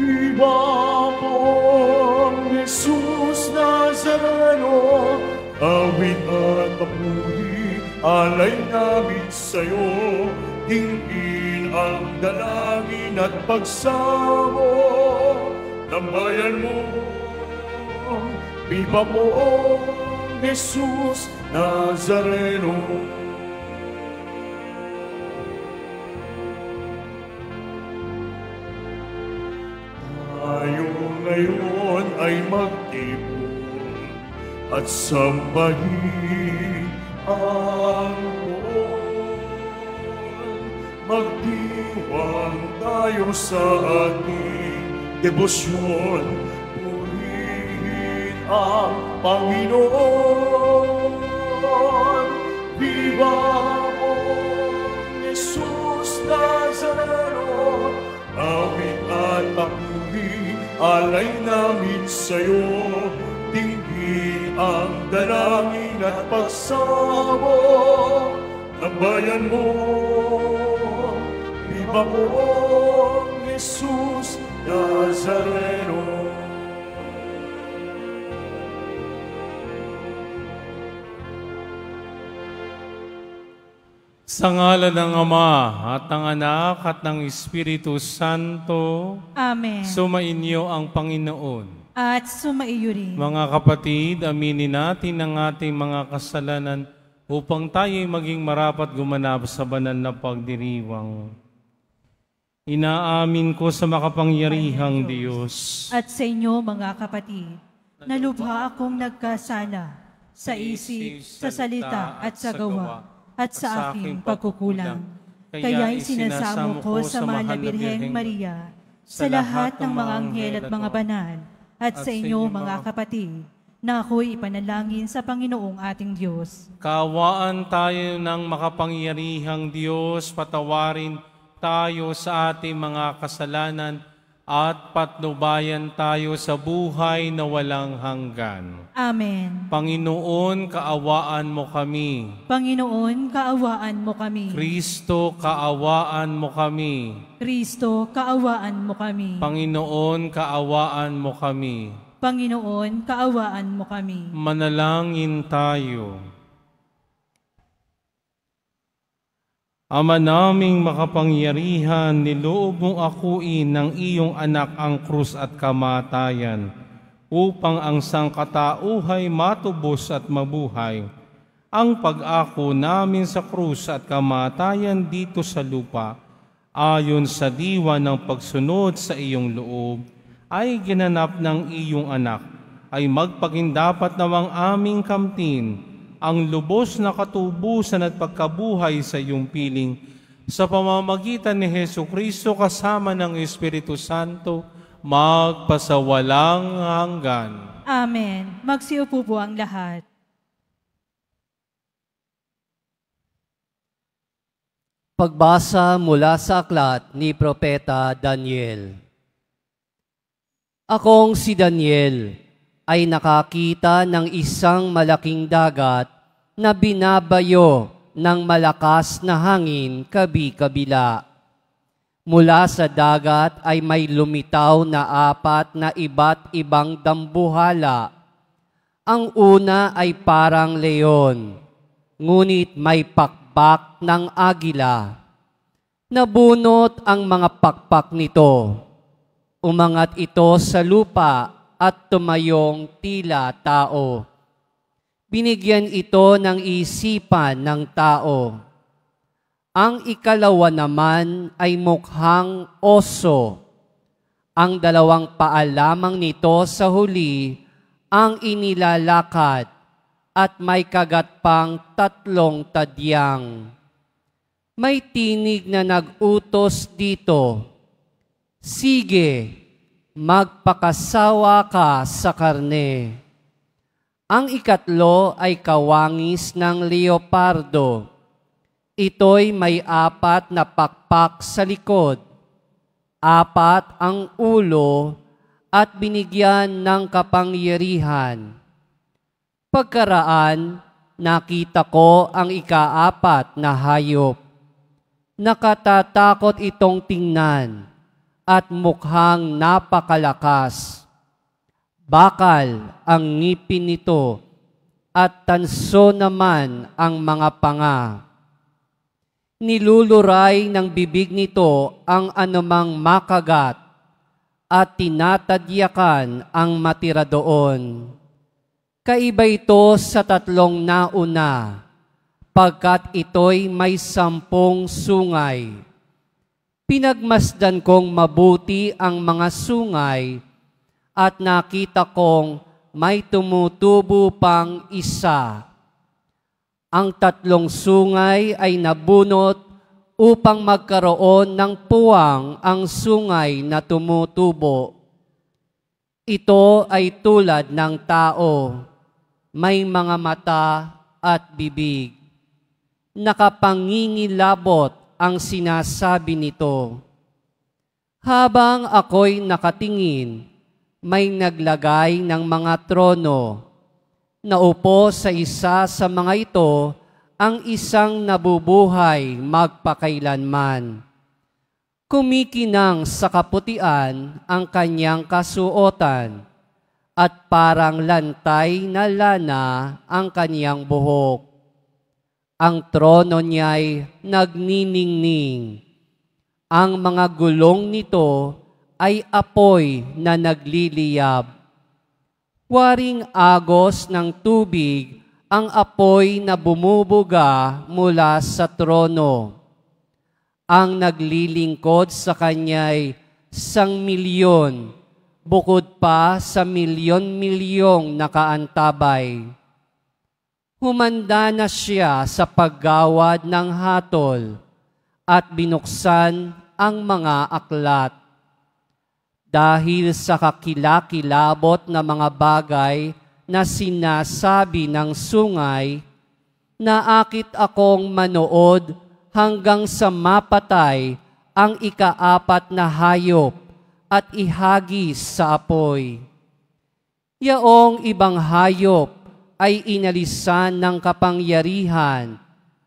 Viva pong Jesus Nazareno, awit at papuri, alay namin sa'yo, tingin ang dalangin at pagsamo ng bayan mo. Viva pong Jesus Nazareno. Tayo ngayon ay magtipon at sambahin ang Poon. Magdiwang tayo sa ating debosyon, purihin ang Panginoon. Viva o Jesus Nazareno, awit at papuri, alay namin sa'yo, tingin ang dalangin at pagsamo ng bayan mo. Viva o Jesus Nazareno. Sa ngalan ng Ama at ng Anak at ng Espiritu Santo. Amen. Sumainyo ang Panginoon. At sumaiyo rin. Mga kapatid, aminin natin ang ating mga kasalanan upang tayo'y maging marapat gumanap sa banal na pagdiriwang. Inaamin ko sa makapangyarihang Diyos at sa inyo mga kapatid, na lubha akong nagkasala sa isip, sa salita at sa gawa, at sa aking pagkukulang. Kaya'y sinasamo ko sa mahal na Birheng Maria, sa lahat ng mga anghel at mga banal, at sa inyo mga kapatid, na ako'y ipanalangin sa Panginoong ating Diyos. Kaawaan tayo ng makapangyarihang Diyos, patawarin tayo sa ating mga kasalanan, at patnubayan tayo sa buhay na walang hanggan. Amen. Panginoon, kaawaan mo kami. Panginoon, kaawaan mo kami. Kristo, kaawaan mo kami. Kristo, kaawaan mo kami. Panginoon, kaawaan mo kami. Panginoon, kaawaan mo kami. Manalangin tayo. Ama naming makapangyarihan, niloob mong akuin ng iyong anak ang krus at kamatayan, upang ang sangkatauhay matubos at mabuhay. Ang pag-ako namin sa krus at kamatayan dito sa lupa, ayon sa diwa ng pagsunod sa iyong loob, ay ginanap ng iyong anak, ay magpagindapat nawang aming kamtin, ang lubos na katubusan at pagkabuhay sa iyong piling, sa pamamagitan ni Jesucristo kasama ng Espiritu Santo, magpasawalang hanggan. Amen. Magsiupo po ang lahat. Pagbasa mula sa aklat ni Propeta Daniel. Akong si Daniel ay nakakita ng isang malaking dagat na binabayo ng malakas na hangin kabi-kabila. Mula sa dagat ay may lumitaw na 4 na iba't ibang dambuhala. Ang una ay parang leon, ngunit may pakpak ng agila. Nabunot ang mga pakpak nito. Umangat ito sa lupa at tumayong tila tao. Binigyan ito ng isipan ng tao. Ang ikalawa naman ay mukhang oso. Ang 2 paa lamang nito sa huli ang inilalakad at may kagat pang 3 tadyang. May tinig na nag-utos dito, "Sige, magpakasawa ka sa karne." Ang ikatlo ay kawangis ng leopardo. Ito'y may 4 na pakpak sa likod, 4 ang ulo at binigyan ng kapangyarihan. Pagkaraan, nakita ko ang ika-4 na hayop. Nakatatakot itong tingnan at mukhang napakalakas. Bakal ang ngipin nito at tanso naman ang mga panga. Niluluray ng bibig nito ang anumang makagat at tinatadyakan ang matira doon. Kaiba ito sa tatlong nauna, pagkat ito'y may 10 sungay. Pinagmasdan kong mabuti ang mga sungay at nakita kong may tumutubo pang isa. Ang 3 sungay ay nabunot upang magkaroon ng puwang ang sungay na tumutubo. Ito ay tulad ng tao, may mga mata at bibig. Nakapangingilabot ang sinasabi nito. Habang ako'y nakatingin, may naglagay ng mga trono. Naupo sa isa sa mga ito ang isang nabubuhay magpakailanman. Kumikinang sa kaputian ang kanyang kasuotan at parang lantay na lana ang kanyang buhok. Ang trono niya'y nagniningning. Ang mga gulong nito ay apoy na nagliliyab. Waring agos ng tubig ang apoy na bumubuga mula sa trono. Ang naglilingkod sa kanya'y 1,000,000, bukod pa sa milyon-milyong nakaantabay. Humanda na siya sa paggawad ng hatol at binuksan ang mga aklat. Dahil sa kakilakilabot na mga bagay na sinasabi ng sungay, naakit akong manood hanggang sa mapatay ang ika-4 na hayop at ihagis sa apoy. Yaong ibang hayop ay inalisan ng kapangyarihan,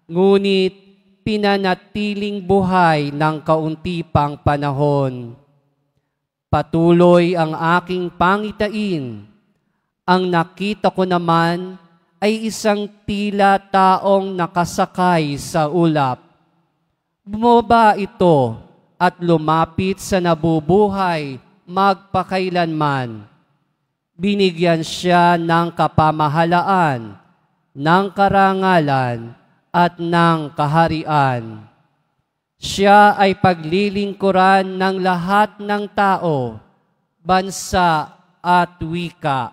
ngunit pinanatiling buhay ng kaunti pang panahon. Patuloy ang aking pangitain. Ang nakita ko naman ay isang tila taong nakasakay sa ulap. Bumaba ito at lumapit sa nabubuhay magpakailanman. Binigyan siya ng kapamahalaan, ng karangalan, at ng kaharian. Siya ay paglilingkuran ng lahat ng tao, bansa at wika.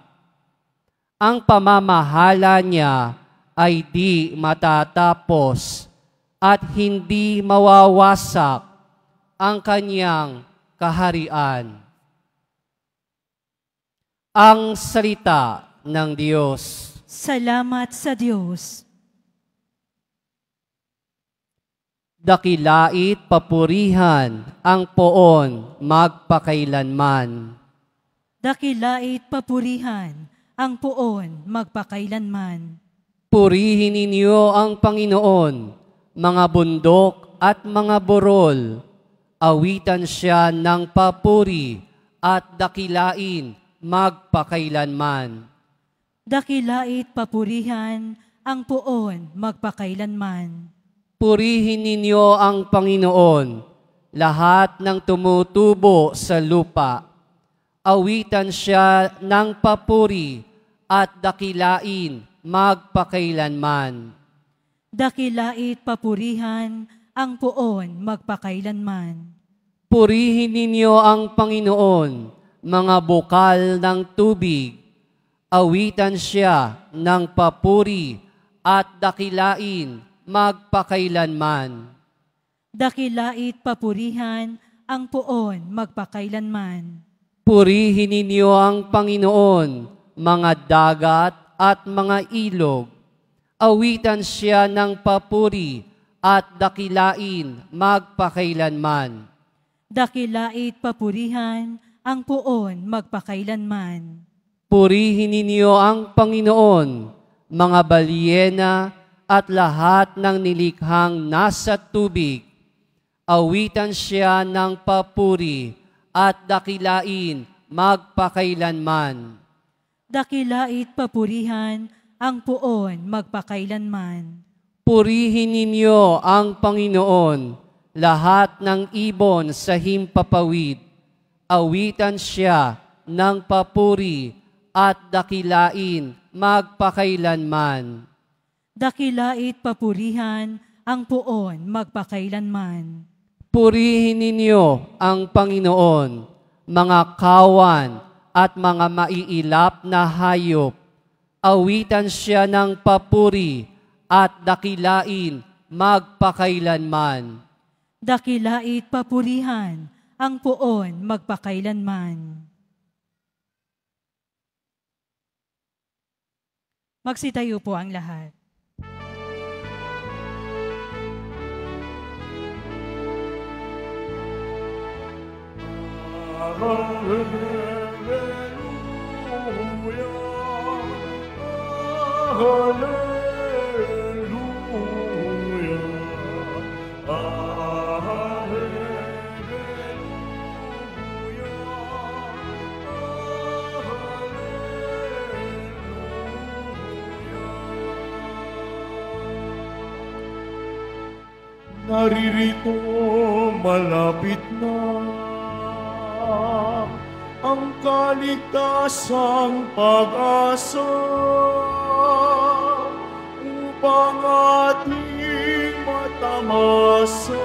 Ang pamamahala niya ay di matatapos at hindi mawawasak ang kanyang kaharian. Ang salita ng Diyos. Salamat sa Diyos. Dakilait papurihan ang poon magpakailanman. Dakilait papurihan ang poon magpakailanman. Purihin ninyo ang Panginoon, mga bundok at mga burol. Awitan siya ng papuri at dakilain magpakailanman. Dakilait papurihan ang poon magpakailanman. Purihin ninyo ang Panginoon, lahat ng tumutubo sa lupa. Awitan siya ng papuri at dakilain magpakailanman. Dakilait papurihan ang poon magpakailanman. Purihin ninyo ang Panginoon, mga bukal ng tubig. Awitan siya ng papuri at dakilain magpakailanman. Dakilait papurihan ang poon magpakailanman. Purihin ninyo ang Panginoon, mga dagat at mga ilog. Awitan siya ng papuri at dakilain magpakailanman. Dakilait papurihan ang poon magpakailanman. Purihin ninyo ang Panginoon, mga balyena at lahat ng nilikhang nasa tubig. Awitan siya ng papuri at dakilain magpakailanman. Dakilait papurihan ang puon magpakailanman. Purihin ninyo ang Panginoon, lahat ng ibon sa himpapawid. Awitan siya ng papuri at dakilain magpakailanman. Dakilait papurihan ang puon magpakailanman. Purihin ninyo ang Panginoon, mga kawan at mga maiilap na hayop. Awitan siya ng papuri at dakilain magpakailanman. Dakilait papurihan ang puon magpakailanman. Magsitayo po ang lahat. Naririto malapit na ang kaligtasang pag-asa upang ating matamasa.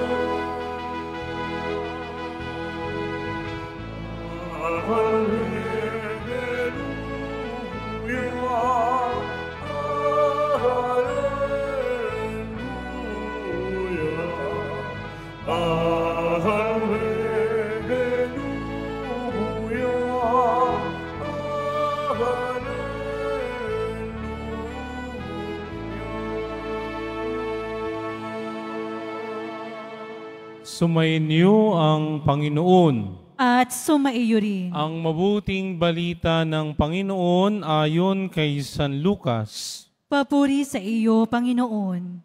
Sumainyo ang Panginoon. At sumaiyo rin. Ang mabuting balita ng Panginoon ayon kay San Lucas. Papuri sa iyo, Panginoon.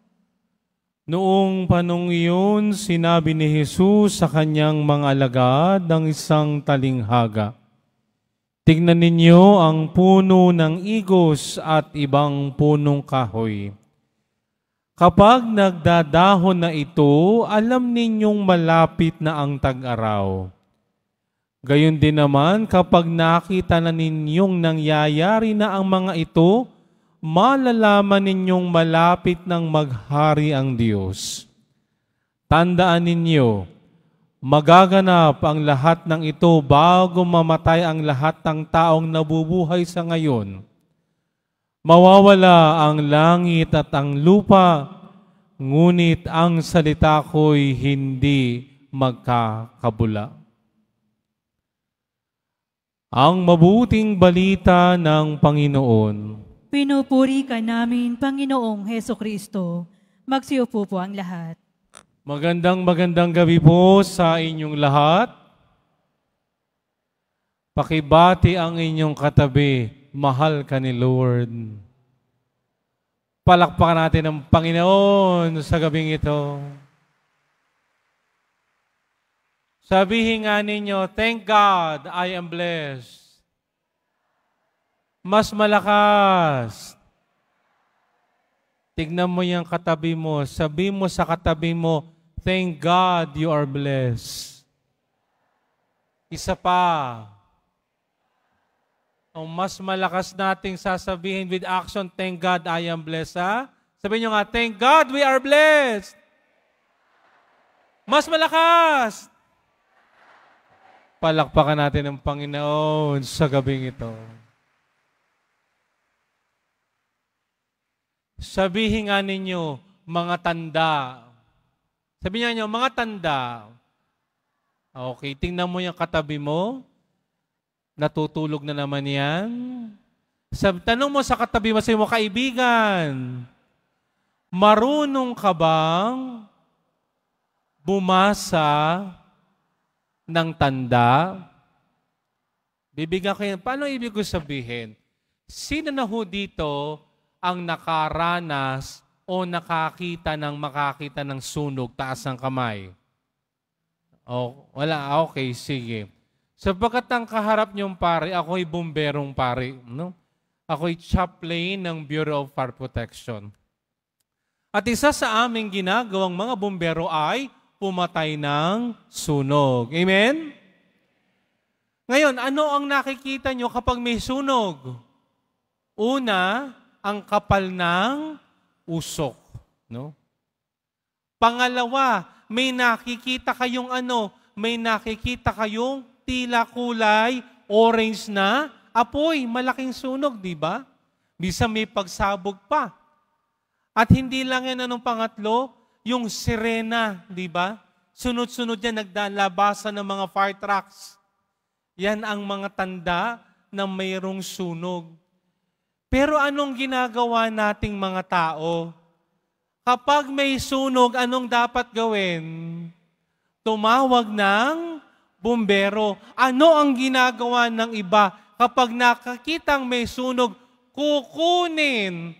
Noong panong iyon, sinabi ni Jesus sa kanyang mga alagad ng isang talinghaga, "Tingnan ninyo ang puno ng igos at ibang punong kahoy. Kapag nagdadahon na ito, alam ninyong malapit na ang tag-araw. Gayon din naman kapag nakita na ninyong nangyayari na ang mga ito, malalaman ninyong malapit ng maghari ang Diyos. Tandaan ninyo, magaganap ang lahat ng ito bago mamatay ang lahat ng taong nabubuhay sa ngayon. Mawawala ang langit at ang lupa, ngunit ang salita ko'y hindi magkakabula." Ang mabuting balita ng Panginoon. Pinupuri ka namin, Panginoong Hesukristo. Magsiupo po ang lahat. Magandang gabi po sa inyong lahat. Pakibati ang inyong katabi. Mahal ka ni Lord. Palakpakan natin ang Panginoon sa gabing ito. Sabihin nga ninyo, "Thank God, I am blessed." Mas malakas. Tignan mo yung katabi mo. Sabi mo sa katabi mo, "Thank God, you are blessed." Isa pa. O mas malakas nating sasabihin with action, "Thank God, I am blessed." Ha? Sabihin nyo nga, "Thank God, we are blessed." Mas malakas. Palakpakan natin ang Panginoon sa gabing ito. Sabihin nga ninyo, mga tanda. Sabihin nga ninyo, mga tanda. Okay, tingnan mo yung katabi mo. Natutulog na naman yan. Tanong mo sa katabi mo, sa iyong kaibigan, marunong ka bang bumasa ng tanda? Bibigyan ko yan. Paano ibig ko sabihin? Sino na ho dito ang nakaranas o nakakita ng sunog? Taas ng kamay. Oh, wala. Okay, sige. Sapagkat ang kaharap niyong pare, ako'y bomberong pare. No? Ako'y chaplain ng Bureau of Fire Protection. At isa sa aming ginagawang mga bombero ay pumatay ng sunog. Amen? Ngayon, ano ang nakikita nyo kapag may sunog? Una, ang kapal ng usok. No? Pangalawa, may nakikita kayong may nakikita kayong tila kulay orange na apoy, malaking sunog, di ba? Bisa may pagsabog pa. At hindi lang yan pangatlo, yung sirena, di ba? Sunod-sunod yan, nagdalabasan ng mga fire trucks. Yan ang mga tanda na mayroong sunog. Pero anong ginagawa nating mga tao? Kapag may sunog, anong dapat gawin? Tumawag ng bumbero. Ano ang ginagawa ng iba? Kapag nakakitang may sunog, kukunin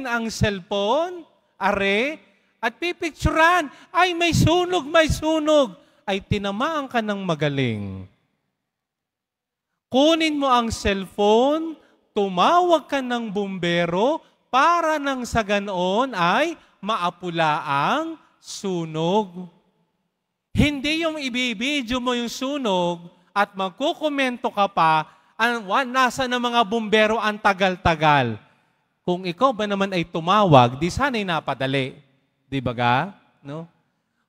ang cellphone, at pipicturan, ay may sunog, ay tinamaan ka ng magaling. Kunin mo ang cellphone, tumawag ka ng bumbero, para nang sa ganoon ay maapula ang sunog. Hindi yung ibibidyo mo yung sunog at magkukomento ka pa, nasa ng mga bumbero ang tagal-tagal. Kung ikaw ba naman ay tumawag, di sana'y napadali. Di ba ga? No?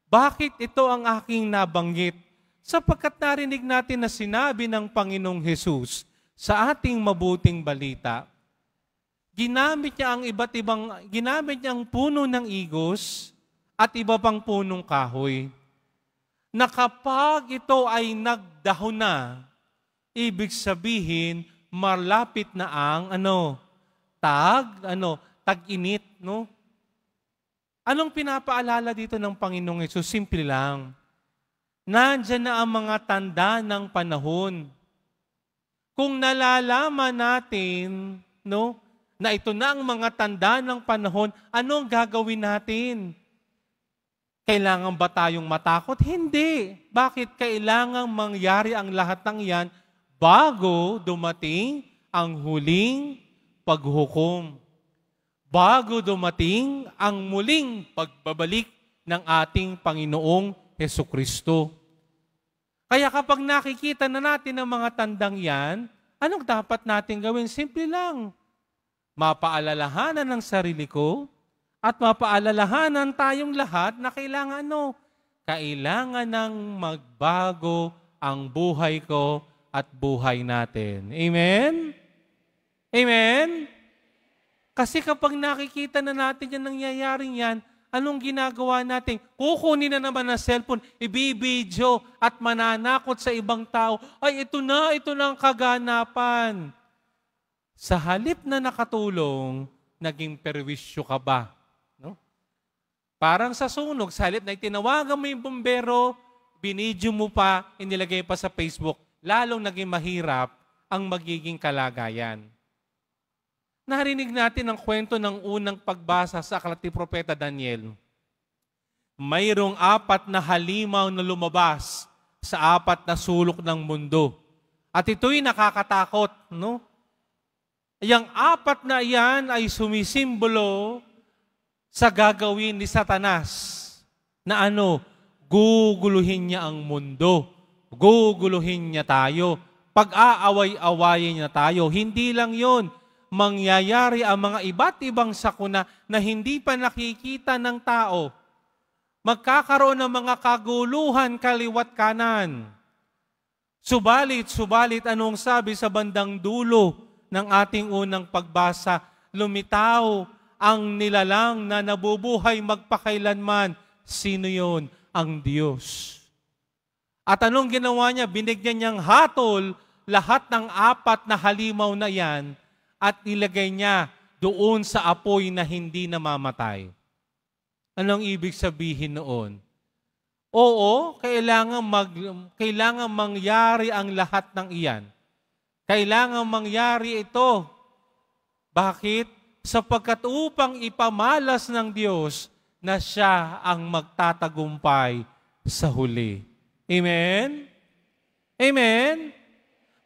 Bakit ito ang aking nabanggit? Sapagkat narinig natin na sinabi ng Panginoong Hesus sa ating mabuting balita, ginamit niya ang puno ng igos at iba pang punong kahoy, na kapag ito ay nagdahon na, ibig sabihin, malapit na ang tag-init, no? Anong pinapaalala dito ng Panginoong Hesus? Simple lang. Nandyan na ang mga tanda ng panahon. Kung nalalaman natin, no, na ito na ang mga tanda ng panahon, anong gagawin natin? Kailangan ba tayong matakot? Hindi. Bakit kailangan mangyari ang lahat ng yan bago dumating ang huling paghukom? Bago dumating ang muling pagbabalik ng ating Panginoong Hesukristo. Kaya kapag nakikita na natin ang mga tandang yan, anong dapat natin gawin? Simple lang. Mapaalalahanan ng sarili ko at mapaalalahanan tayong lahat na kailangan kailangan ng magbago ang buhay ko at buhay natin. Amen? Amen? Kasi kapag nakikita na natin yan, nangyayaring yan, anong ginagawa natin? Kukunin na naman ang cellphone, ibibidyo at mananakot sa ibang tao. Ay, ito na ang kaganapan. Sa halip na nakatulong, naging perwisyo ka ba? No? Parang sa sunog, sa halip na itinawagan mo yung bumbero, binidyo mo pa, inilagay pa sa Facebook, lalong naging mahirap ang magiging kalagayan. Narinig natin ang kwento ng unang pagbasa sa aklat ni Propeta Daniel. Mayroong 4 na halimaw na lumabas sa 4 na sulok ng mundo. At ito'y nakakatakot, no? Yang 4 na iyan ay sumisimbolo sa gagawin ni Satanas na guguluhin niya ang mundo. Guguluhin niya tayo. Pag-aaway-awayin niya tayo. Hindi lang yon, mangyayari ang mga iba't ibang sakuna na hindi pa nakikita ng tao. Magkakaroon ng mga kaguluhan kaliwat kanan. Subalit, anong sabi sa bandang dulo ng ating unang pagbasa? Lumitaw ang nilalang na nabubuhay magpakailanman. Sino yon? Ang Diyos. At anong ginawa niya? Binigyan niyang hatol lahat ng 4 na halimaw na yan at nilagay niya doon sa apoy na hindi namamatay. Anong ibig sabihin noon? Oo, kailangan mangyari ang lahat ng iyan. Kailangan mangyari ito. Bakit? Sapagkat upang ipamalas ng Diyos na siya ang magtatagumpay sa huli. Amen? Amen?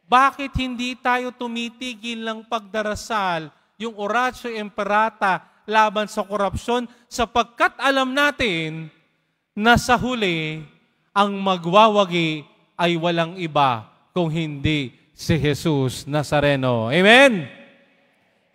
Bakit hindi tayo tumitigil ng pagdarasal, yung Oratio Imperata laban sa korupsyon, sapagkat alam natin na sa huli, ang magwawagi ay walang iba kung hindi si Jesus Nazareno. Amen?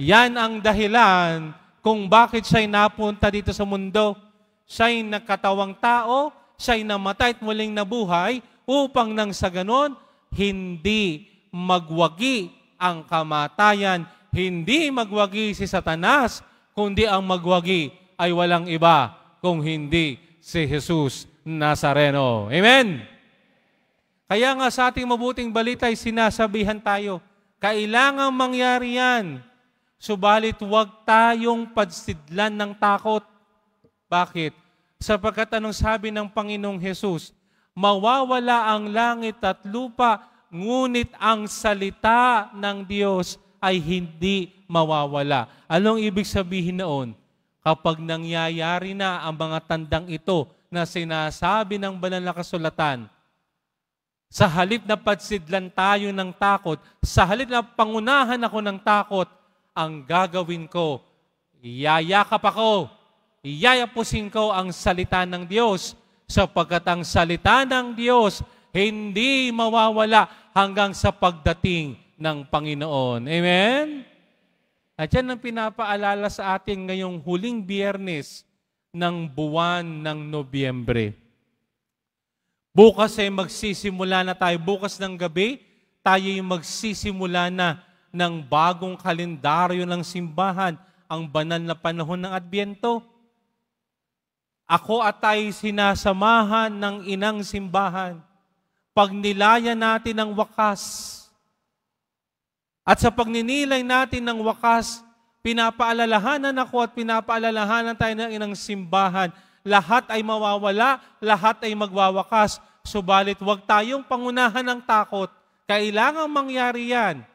Yan ang dahilan kung bakit siya'y napunta dito sa mundo. Siya'y nagkatawang tao, siya'y namatay at muling nabuhay, upang nang sa ganon, hindi magwagi ang kamatayan, hindi magwagi si Satanas, kundi ang magwagi ay walang iba kung hindi si Jesus Nazareno. Amen? Kaya nga sa ating mabuting balita ay sinasabihan tayo, kailangang mangyari yan, subalit huwag tayong padsidlan ng takot. Bakit? Sapagkat anong sabi ng Panginoong Jesus, mawawala ang langit at lupa, ngunit ang salita ng Diyos ay hindi mawawala. Anong ibig sabihin noon? Kapag nangyayari na ang mga tandang ito na sinasabi ng banal na kasulatan, sa halip na padsidlan tayo ng takot, sa halip na pangunahan ako ng takot, ang gagawin ko, iyayakap ako, iyayapusin ko ang salita ng Diyos, sapagkat ang salita ng Diyos hindi mawawala hanggang sa pagdating ng Panginoon. Amen? At yan ang pinapaalala sa atin ngayong huling Biyernes ng buwan ng Nobyembre. Bukas ay magsisimula na tayo. Bukas ng gabi, tayo ay magsisimula na ng bagong kalendaryo ng simbahan, ang banal na panahon ng Adbyento. Ako at tayo sinasamahan ng inang simbahan. Pagnilaya natin ang wakas. At sa pagninilay natin ng wakas, pinapaalalahanan ako at pinapaalalahanan tayo ng inang simbahan. Lahat ay mawawala, lahat ay magwawakas. Subalit huwag tayong pangunahan ng takot. Kailangang mangyari yan.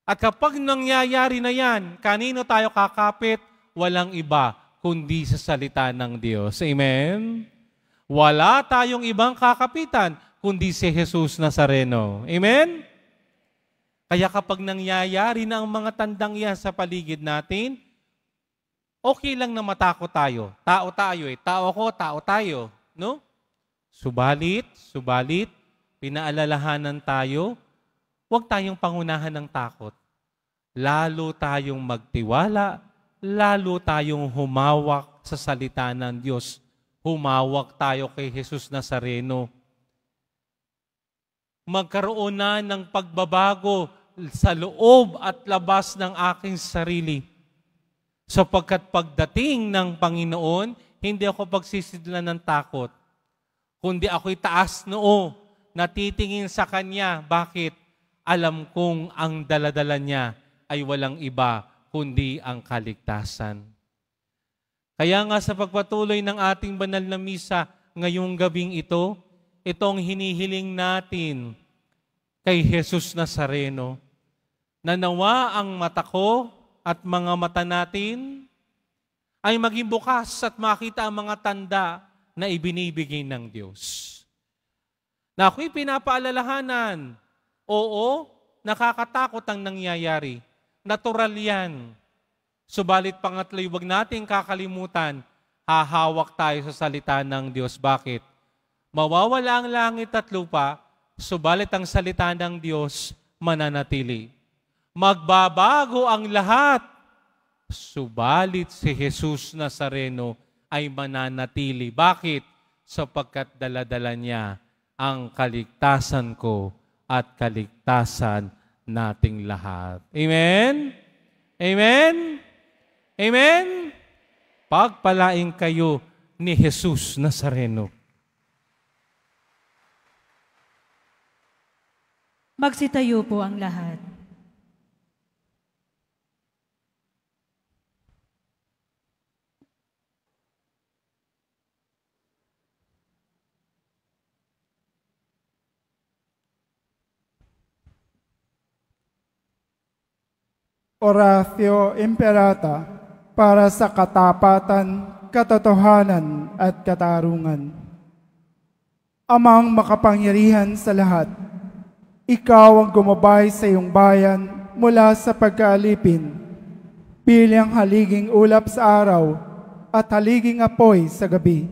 At kapag nangyayari na yan, kanino tayo kakapit? Walang iba, kundi sa salita ng Diyos. Amen? Wala tayong ibang kakapitan, kundi si Jesus Nazareno. Amen? Kaya kapag nangyayari na ang mga tandang yan sa paligid natin, okay lang na matakot tayo. Tao tayo eh. Tao ko, tao tayo. No? Subalit, pinaalalahanan tayo, huwag tayong pangunahan ng takot. Lalo tayong magtiwala, lalo tayong humawak sa salita ng Diyos. Humawak tayo kay Jesus Nazareno. Magkaroon na ng pagbabago sa loob at labas ng aking sarili. Sapagkat pagdating ng Panginoon, hindi ako pagsisidlan ng takot, kundi ako'y taas noo, natitingin sa Kanya. Bakit? Alam kong ang daladala niya ay walang iba, kundi ang kaligtasan. Kaya nga sa pagpatuloy ng ating banal na misa ngayong gabing ito, itong hinihiling natin kay Jesus Nazareno, na nawa ang mata ko at mga mata natin ay maging bukas at makita ang mga tanda na ibinibigay ng Diyos. Na ako'y pinapaalalahanan, oo, nakakatakot ang nangyayari. Natural yan. Subalit pangatlo, huwag natin kakalimutan, hahawak tayo sa salita ng Diyos. Bakit? Mawawala ang langit at lupa, subalit ang salita ng Diyos mananatili. Magbabago ang lahat, subalit si Jesus Nazareno ay mananatili. Bakit? Sapagkat dala-dala niya ang kaligtasan ko at kaligtasan nating lahat. Amen? Amen? Amen? Pagpalain kayo ni Jesus Nazareno. Magsitayo po ang lahat. Oratio Imperata para sa katapatan, katotohanan at katarungan. Amang makapangyarihan sa lahat, ikaw ang gumabay sa iyong bayan mula sa pagkaalipin, bilang haliging ulap sa araw at haliging apoy sa gabi.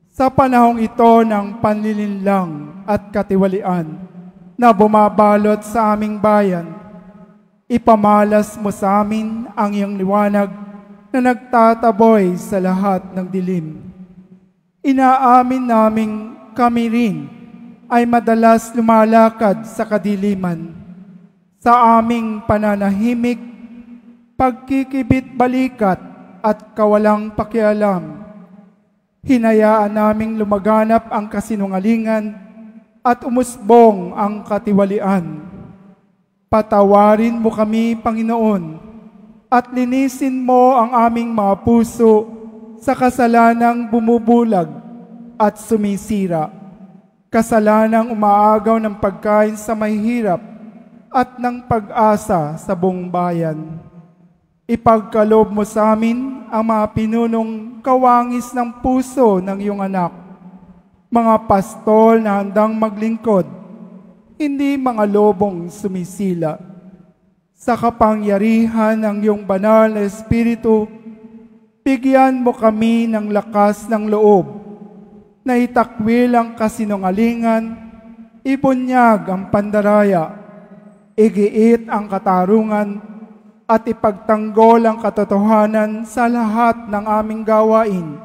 Sa panahong ito ng panlilinlang at katiwalian na bumabalot sa aming bayan, ipamalas mo sa amin ang iyong liwanag na nagtataboy sa lahat ng dilim. Inaamin naming kami rin ay madalas lumalakad sa kadiliman. Sa aming pananahimik, pagkikibit-balikat at kawalang pakialam, hinayaan naming lumaganap ang kasinungalingan at umusbong ang katiwalian. Patawarin mo kami, Panginoon, at linisin mo ang aming mga puso sa kasalanang bumubulag at sumisira, kasalanang umaagaw ng pagkain sa mahihirap at ng pag-asa sa buong bayan. Ipagkaloob mo sa amin ang mga pinunong kawangis ng puso ng iyong anak, mga pastol na handang maglingkod, hindi mga lobong sumisila. Sa kapangyarihan ng iyong banal na Espiritu, bigyan mo kami ng lakas ng loob na itakwil ang kasinungalingan, ibunyag ang pandaraya, igiit ang katarungan, at ipagtanggol ang katotohanan sa lahat ng aming gawain,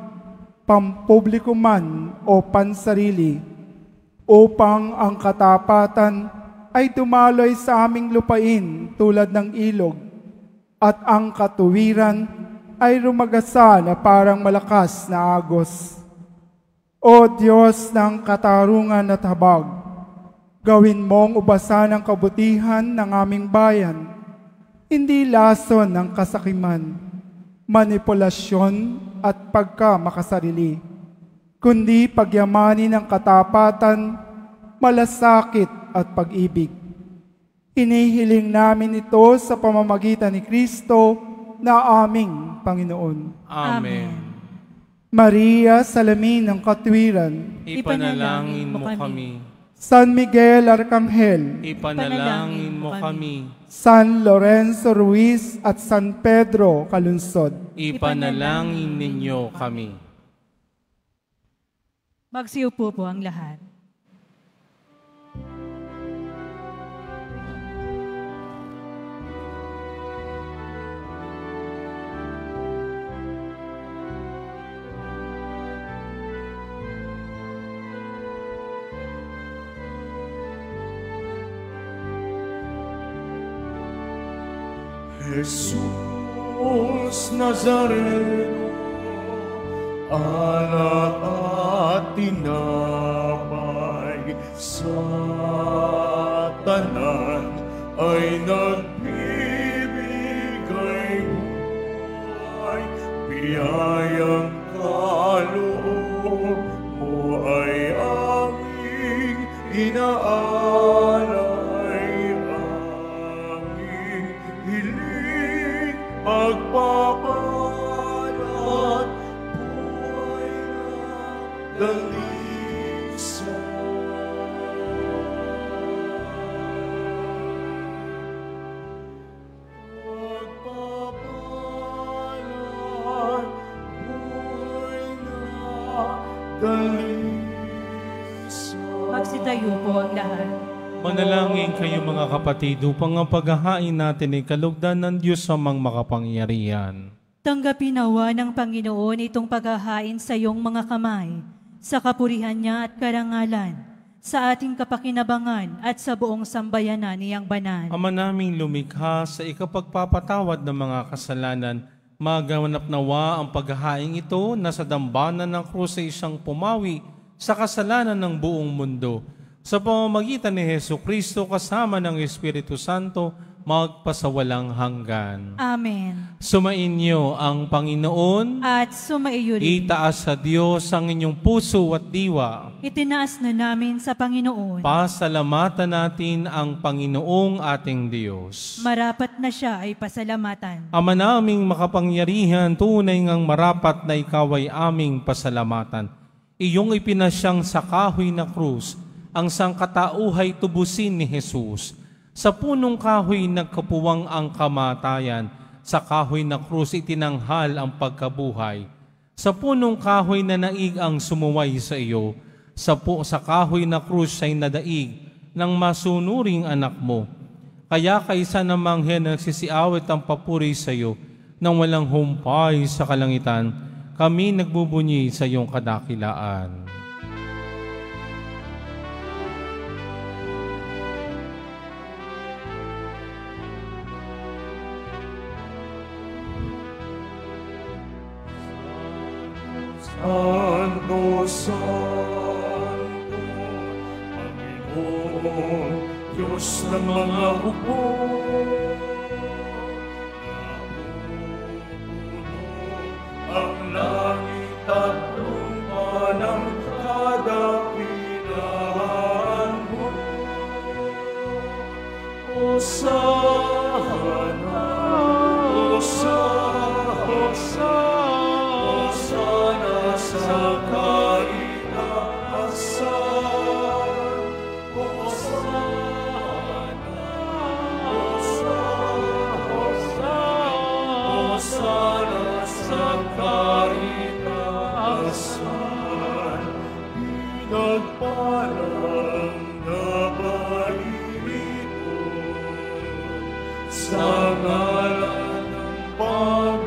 pampubliko man o pansarili, upang ang katapatan ay dumaloy sa aming lupain tulad ng ilog, at ang katuwiran ay rumagasa na parang malakas na agos. O Diyos ng katarungan at habag, gawin mong ubasan ang kabutihan ng aming bayan, hindi lason ng kasakiman, manipulasyon at pagkamakasarili, kundi pagyamanin ng katapatan, malasakit at pag-ibig. Hinihiling namin ito sa pamamagitan ni Kristo na aming Panginoon. Amen. Maria, salamin ng katwiran, Ipanalangin mo kami. San Miguel Arcangel, Ipanalangin mo kami. San Lorenzo Ruiz at San Pedro Kalunsod, Ipanalangin ninyo kami. Magsiupo po ang lahat. Jesus Nazareno, anak at tinapay, sa tanan ay nagbibigay buhay, biyayang kaloob mo ay aming inaalay, aming hiling pagpapalat, buhay na dalisa. Pagpapalat, buhay na dalisa. Magsitayo po ang lahat. Manalangin kayo mga kapatid upang ang paghahain natin ay kalugdan ng Diyos amang makapangyarihan. Tanggapin nawa ng Panginoon itong paghahain sa iyong mga kamay, sa kapurihan niya at karangalan, sa ating kapakinabangan at sa buong sambayanan niyang banal. Ama naming lumikha sa ikapagpapatawad ng mga kasalanan, magawanap nawa ang paghahain ito na sa dambana ng krus ay isang pumawi sa kasalanan ng buong mundo. Sa pamamagitan ni Jesucristo kasama ng Espiritu Santo, magpasawalang hanggan. Amen. Sumainyo ang Panginoon. At sumaiyo rin. Itaas sa Diyos ang inyong puso at diwa. Itinaas na namin sa Panginoon. Pasalamatan natin ang Panginoong ating Diyos. Marapat na siya ay pasalamatan. Ama naming makapangyarihan, tunay ngang marapat na ikaw ay aming pasalamatan. iyong ipinasyang sa kahoy na krus, ang sangkatauhay tubusin ni Jesus. Sa punong kahoy nagkapuwang ang kamatayan, sa kahoy na krus itinanghal ang pagkabuhay. Sa punong kahoy na naig ang sumuway sa iyo, sa kahoy na krus ay nadaig ng masunuring anak mo. Kaya kaysa namang nagsisiawit ang papuri sa iyo, nang walang humpay sa kalangitan, kami nagbubunyi sa iyong kadakilaan. Santo, Santo, Panginoon, Diyos ng mga hukbo, ang langit at lupa ng kadakilaan mo. Hosana, Hosana, Hosana sa kaitaasan. Hosana, Hosana sa kaitaasan. Pinagpalang na bairito sa ngalan ng Panginoon.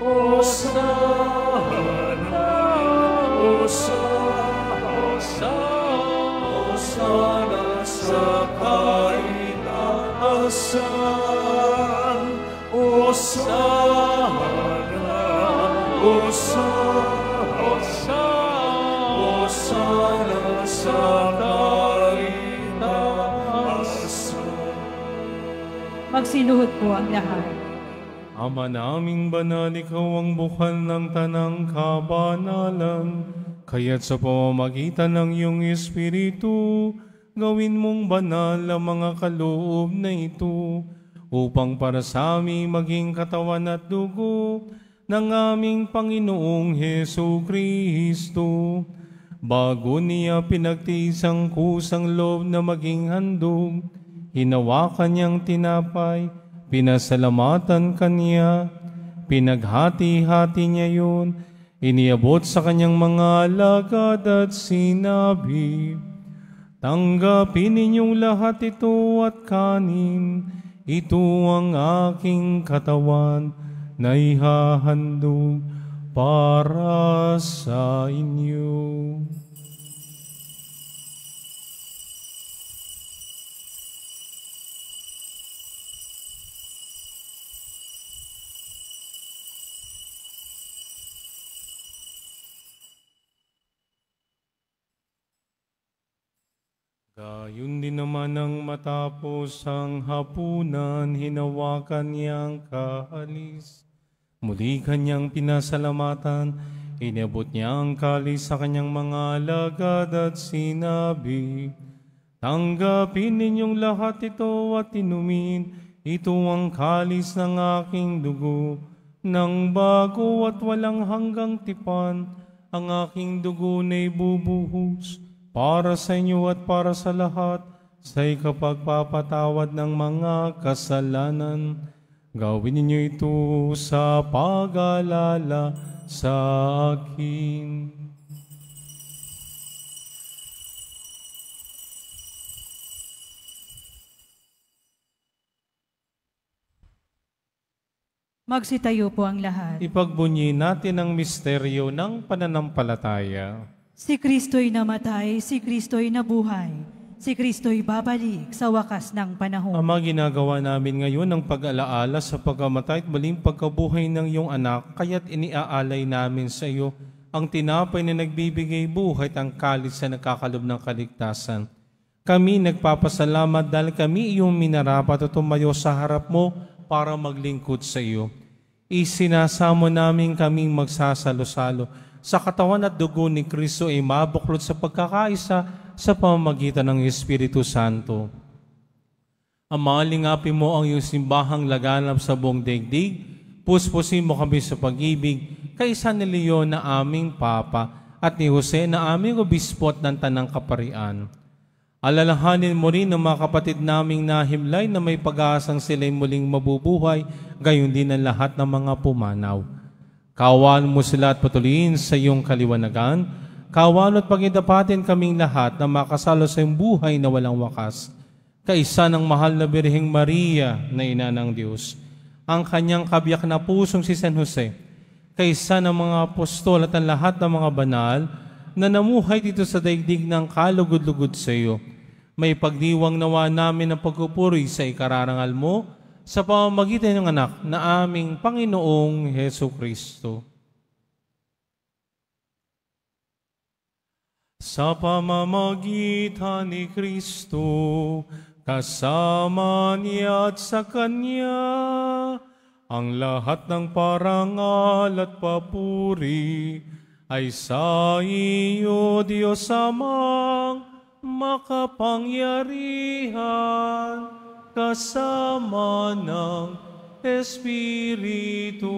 Hosana, Hosana sa kaitaasan. Hosana, Hosana sa kaitaasan. Magsiluhod po ang lahat. Ama naming banal, ikaw ang bukal ng tanang kabanalan. Kaya't sa pamamagitan ng iyong Espiritu, gawin mong banal ang mga kaloob na ito, upang para sa amin maging katawan at dugo ng aming Panginoong Hesu Kristo. Bago niya pinagtiis ang kusang loob na maging handog, hinawakan niyang tinapay, pinasalamatan kaniya, pinaghati-hati niya yun, iniabot sa kanyang mga alagad at sinabi, tanggapin ninyong lahat ito at kanin, ito ang aking katawan na ihahandog para sa inyo. Gayon din naman nang matapos ang hapunan, hinawakan niyang kahalis. Muli kanyang pinasalamatan, inabot niya ang kalis sa kanyang mga alagad at sinabi, tanggapin ninyong lahat ito at inumin, ito ang kalis ng aking dugo, ng bago at walang hanggang tipan, ang aking dugo na ibubuhos para sa inyo at para sa lahat, sa ikapagpapatawad ng mga kasalanan. Gawin ninyo ito sa pag-alala sa akin. Magsitayo po ang lahat. Ipagbunyi natin ang misteryo ng pananampalataya. Si Kristo'y namatay, si Kristo'y nabuhay, si Kristo'y babalik sa wakas ng panahon. Ama, ginagawa namin ngayon ang pag-alaala sa pagkamatay at maling pagkabuhay ng iyong anak, kaya't iniaalay namin sa iyo ang tinapay na nagbibigay buhay at ang kalis na nagkakalob ng kaligtasan. Kami nagpapasalamat dahil kami iyong minarapat at tumayo sa harap mo para maglingkod sa iyo. Isinasamo namin kaming magsasalo-salo sa katawan at dugo ni Kristo ay mabuklod sa pagkakaisa sa pamamagitan ng Espiritu Santo. Ama, lingapin mo ang iyong simbahang laganap sa buong daigdig, puspusin mo kami sa pag-ibig, kaisa ni Leon na aming Papa, at ni Jose na aming obispot ng Tanang Kaparian. Alalahanin mo rin ang mga kapatid naming nahimlay na may pag-aasang sila'y muling mabubuhay, gayon din ang lahat ng mga pumanaw. Kaawaan mo sila at patuloyin sa iyong kaliwanagan. Kaawaan at pagindapatin kaming lahat na makasalo sa iyong buhay na walang wakas. Kaisa ng mahal na Birheng Maria na Ina ng Diyos, ang kanyang kabiyak na pusong si San Jose, kaisa ng mga apostol at ang lahat ng mga banal na namuhay dito sa daigdig ng kalugod-lugod sa iyo. May pagdiwang nawa namin ang pagpupuri sa ikararangal mo sa pamamagitan ng anak na aming Panginoong Heso Kristo. Sa pamamagitan ni Kristo, kasama niya at sa Kanya, ang lahat ng parangal at papuri ay sa iyo, Diyos Amang makapangyarihan, kasama ng Espiritu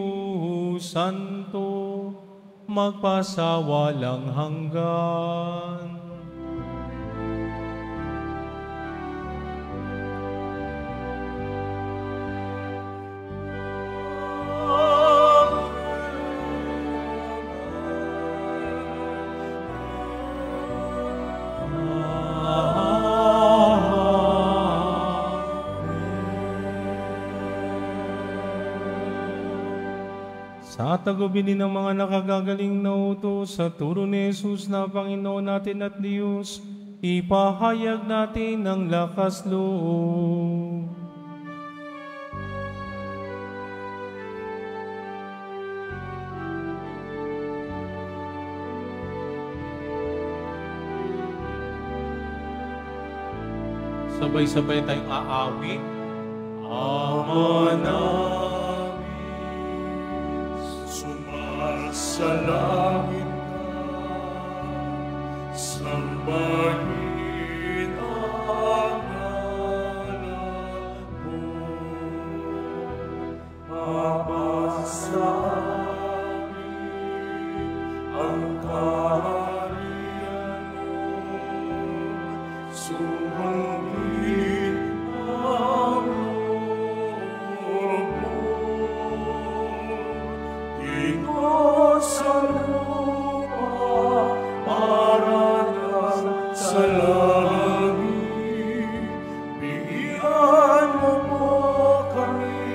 Santo, magpasawalang hanggan. Sa tagubinin ng mga nakagagaling na utos sa turo ni Jesus na Panginoon natin at Diyos, ipahayag natin ang lakas loob. Sabay-sabay tayong aawit. Ama namin, sa langit ka, sambahin ang ngalan mo. Mapasa amin ang kaharian mo, sumangkin ang loob mo. Sa lupa, paranas sa langit, bigyan mo po kami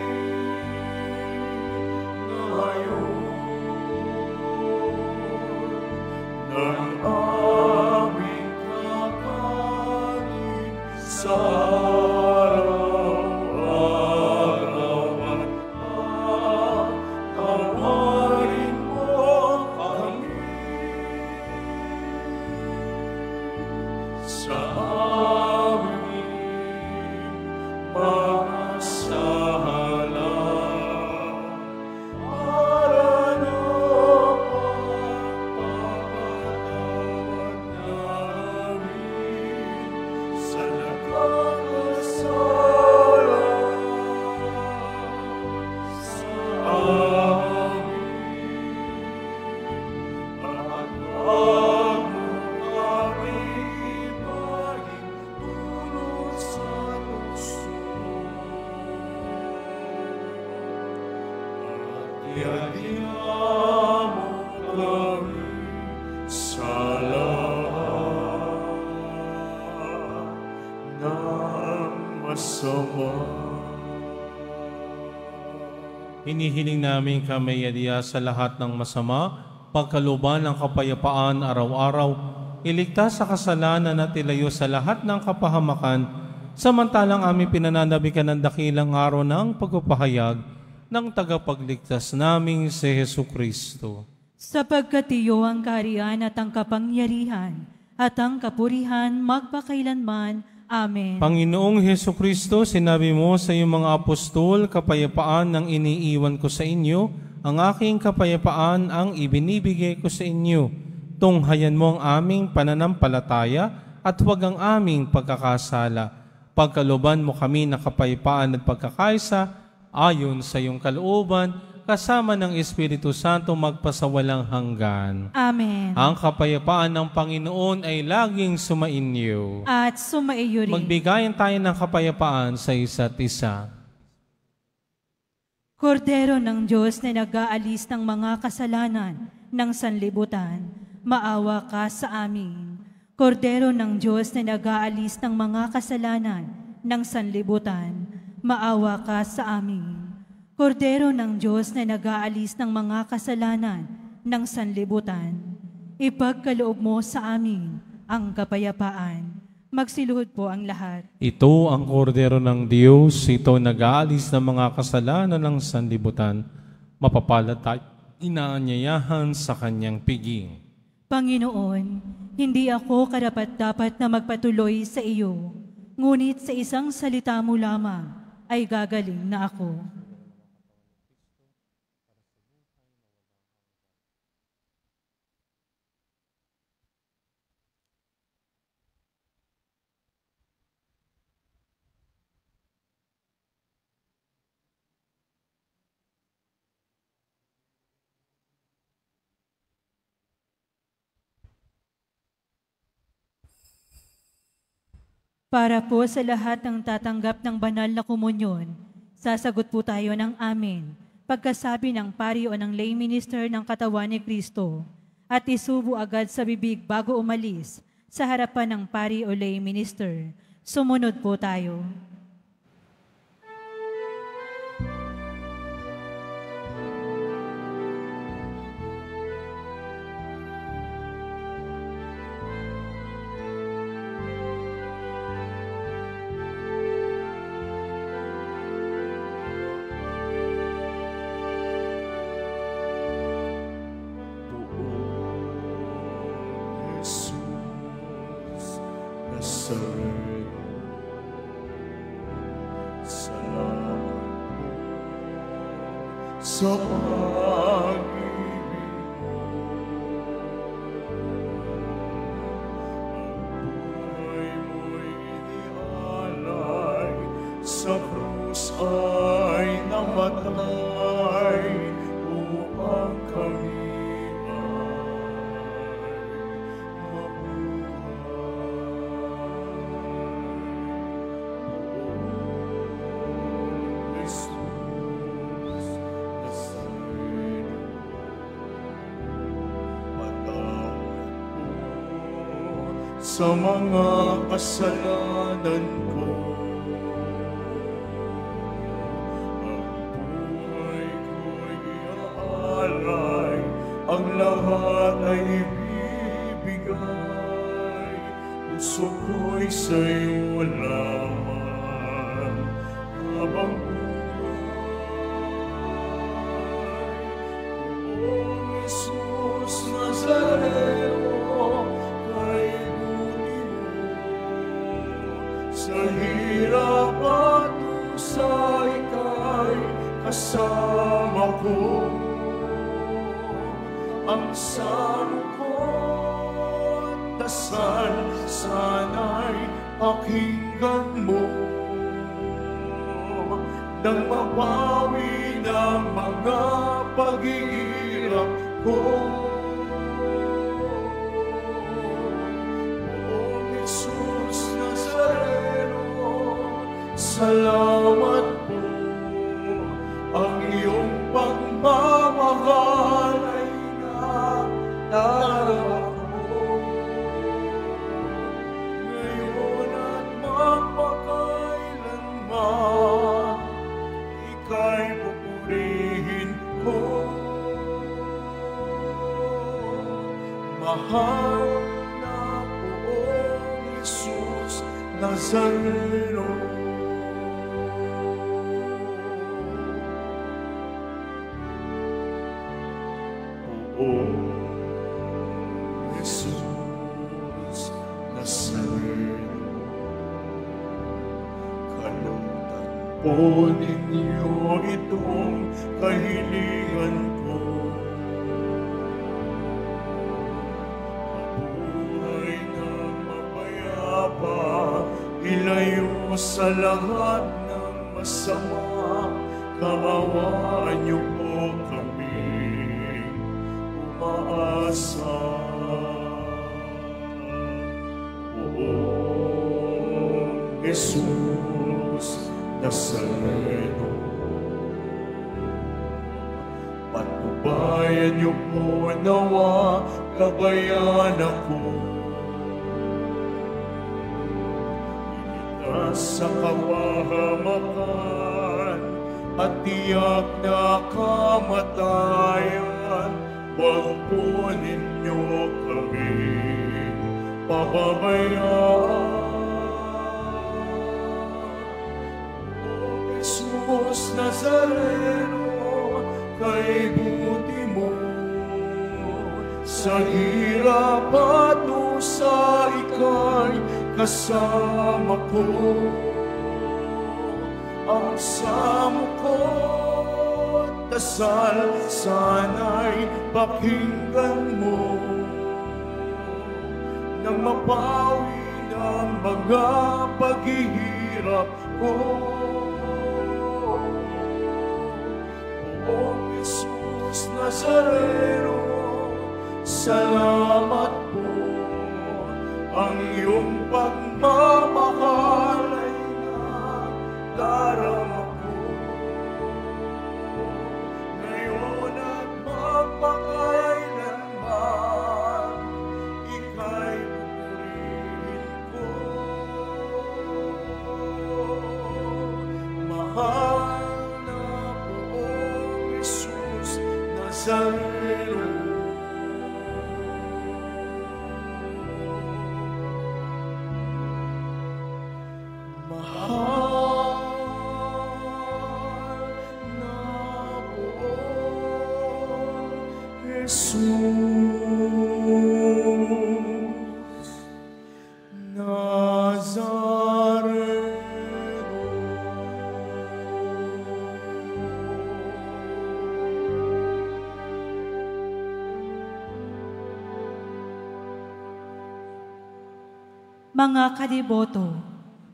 ngayon ng aming kakanin sa araw-araw. Tawarin mo kami sa aming mga sala, para na pagpapatawad namin sa nagkakasala sa amin. At wag mo kami maging sa tukso, at iadya mo kami sa lahat ng masama. Hinihiling namin kami yadiya sa lahat ng masama, pagkaluban ng kapayapaan araw-araw, iligtas sa kasalanan at ilayo sa lahat ng kapahamakan, samantalang aming pinananabikan ng dakilang araw ng pagpapahayag ng tagapagligtas naming si Hesu Kristo. Sapagkat iyo ang kaharian at ang kapangyarihan at ang kapurihan magpakailanman. Amen. Panginoong Hesu Kristo, sinabi mo sa iyong mga apostol, kapayapaan ang iniiwan ko sa inyo, ang aking kapayapaan ang ibinibigay ko sa inyo. Tunghayan mo ang aming pananampalataya at huwag ang aming pagkakasala. Pagkaluban mo kami ng kapayapaan at pagkakaisa, ayon sa iyong kalooban, kasama ng Espiritu Santo magpasawalang hanggan. Amen. Ang kapayapaan ng Panginoon ay laging sumainyo. At sumaiyo rin. Magbigayan tayo ng kapayapaan sa isa't isa. Kordero ng Diyos na nag-aalis ng mga kasalanan ng sanlibutan, maawa ka sa amin. Kordero ng Diyos na nag-aalis ng mga kasalanan ng sanlibutan, maawa ka sa amin. Kordero ng Diyos na nag-aalis ng mga kasalanan ng sanlibutan, ipagkaloob mo sa amin ang kapayapaan. Magsiluhod po ang lahat. Ito ang kordero ng Diyos, ito nag-aalis ng mga kasalanan ng sanlibutan, mapapalad tayo inaanyayahan sa kanyang piging. Panginoon, hindi ako karapat-dapat na magpatuloy sa iyo, ngunit sa isang salita mo lamang ay gagaling na ako. Para po sa lahat ng tatanggap ng banal na komunyon, sasagot po tayo ng amen pagkasabi ng pari o ng lay minister ng katawan ni Kristo at isubo agad sa bibig bago umalis sa harapan ng pari o lay minister. Sumunod po tayo. Sa pag-ibig ang buhay mo'y inialay, sa krus ay namatay, upang kami sa mga kasalanan ko. Ang buhay ko'y iaalay, ang lahat ay ibibigay. Puso ko'y sa'yo lamang habang buhay. O Jesus Nazareno, sa hirap at usay ka'y kasama ko. Ang samukot dasal sana'y pakinggan mo, nang mapawi ng mga paghihirap ko. Salamat po, ang iyong pagmamahal ay nadarama ko. Ngayon at magpakailanman, ika'y pupurihin ko. Mahal na poong Jesus Nazareno, O Jesus Nazareno, kalutan po ninyo itong kahilingan ko. Mabuhay na mapayapa, ilayo sa lahat ng masama, kaawaan niyo po paasa. Jesus Nazareno, patnubayan niyo po nawa, gabayan ako. Iligtas sa kapahamakan at tiyak na kamatayan, wag po ninyo kami pababayaan. Jesus Nazareno, kay buti mo, sa hirap at usa ika'y kasama ko. Ang samo ko't dasal sana'y pakinggan mo, nang mapawi ng mga paghihirap ko. O Jesus Nazareno, salamat po. Ang iyong pagmamahal ay nadarama ko. Ngayon at magpakailanman, ika'y pupurihin ko. Mahal Nazareno, mahal na poong Jesus Nazareno. Mga kadiboto,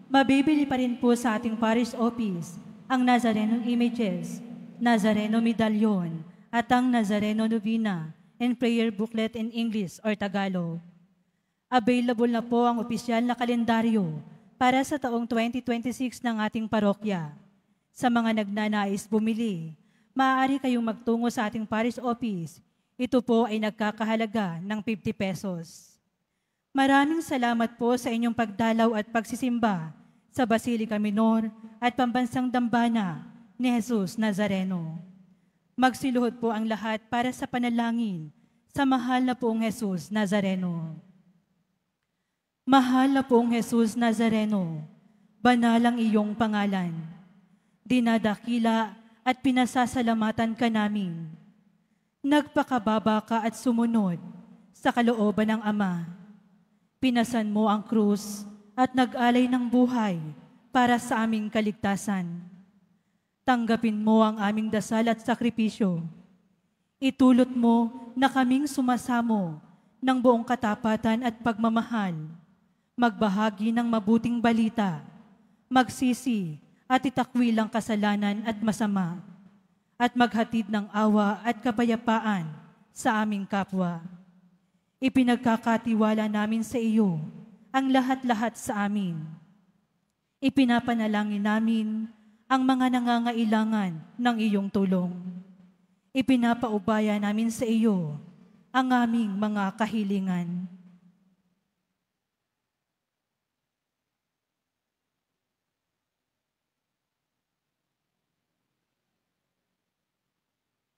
mabibili pa rin po sa ating parish office ang Nazareno images, Nazareno medallion, at ang Nazareno novena and prayer booklet in English or Tagalog. Available na po ang opisyal na kalendaryo para sa taong 2026 ng ating parokya. Sa mga nagnanais bumili, maaari kayong magtungo sa ating parish office. Ito po ay nagkakahalaga ng 50 pesos. Maraming salamat po sa inyong pagdalaw at pagsisimba sa Basilica Minor at Pambansang Dambana ni Jesus Nazareno. Magsiluhod po ang lahat para sa panalangin sa mahal na poong Jesus Nazareno. Mahal na poong Jesus Nazareno, banal ang iyong pangalan. Dinadakila at pinasasalamatan ka namin. Nagpakababa ka at sumunod sa kalooban ng Ama. Pinasan mo ang krus at nag-alay ng buhay para sa aming kaligtasan. Tanggapin mo ang aming dasal at sakripisyo. Itulot mo na kaming sumasamo ng buong katapatan at pagmamahal, magbahagi ng mabuting balita, magsisi at itakwil ang kasalanan at masama, at maghatid ng awa at kapayapaan sa aming kapwa. Ipinagkakatiwala namin sa iyo ang lahat-lahat sa amin. Ipinapanalangin namin ang mga nangangailangan ng iyong tulong. Ipinapaubaya namin sa iyo ang aming mga kahilingan.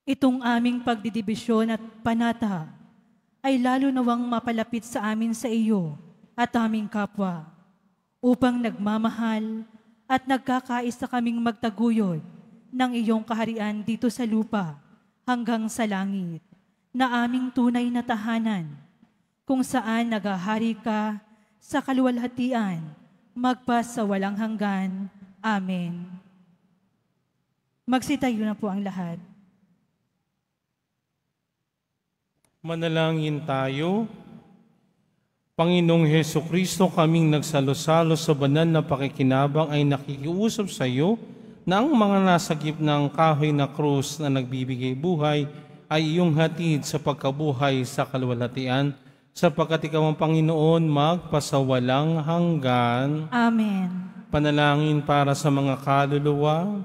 Itong aming pagdidibisyon at panata ay lalo nawang mapalapit sa amin sa iyo at aming kapwa, upang nagmamahal at nagkakaisa kaming magtaguyod ng iyong kaharian dito sa lupa hanggang sa langit, na aming tunay na tahanan, kung saan naghahari ka sa kaluwalhatian, magpas sa walang hanggan. Amen. Magsitayo na po ang lahat. Manalangin tayo. Panginoong Hesukristo, kaming nagsalo-salo sa banal na pakikinabang ay nakikiusap sa iyo na ang mga nasagip ng kahoy na krus na nagbibigay buhay ay iyong hatid sa pagkabuhay sa kalwalhatian, sapagkat ikaw ang Panginoon magpasawalang hanggan. Amen. Panalangin para sa mga kaluluwa.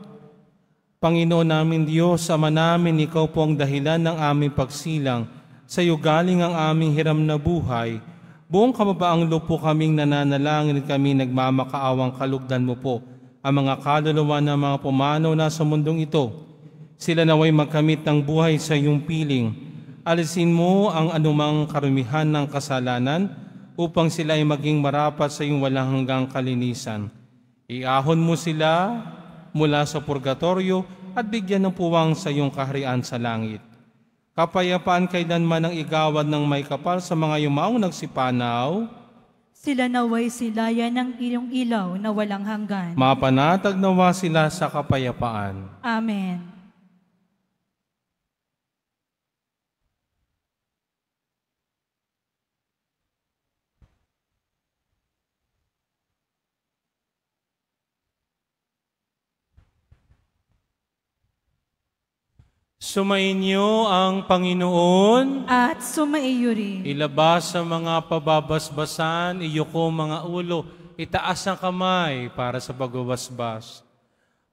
Panginoon namin Diyos, Ama namin, ikaw po ang dahilan ng aming pagsilang. Sa iyo galing ang aming hiram na buhay. Buong kamabaang loob po kaming nananalangin at kami nagmamakaawang kalugdan mo po ang mga kaluluwa ng mga pumanaw na sa mundong ito. Sila naway magkamit ng buhay sa iyong piling. Alisin mo ang anumang karumihan ng kasalanan upang sila ay maging marapat sa iyong walang hanggang kalinisan. Iahon mo sila mula sa purgatorio at bigyan ng puwang sa iyong kaharian sa langit. Kapayapaan kailanman ang igawad ng may kapal sa mga yumaong nagsipanaw. Sila naway silayan ng iyong ilaw na walang hanggan. Mapanatag nawa sila sa kapayapaan. Amen. Sumainyo ang Panginoon. At sumaiyo rin. Ilabas sa mga pababasbasan, iyuko mga ulo, itaas ang kamay para sa pagbabasbas.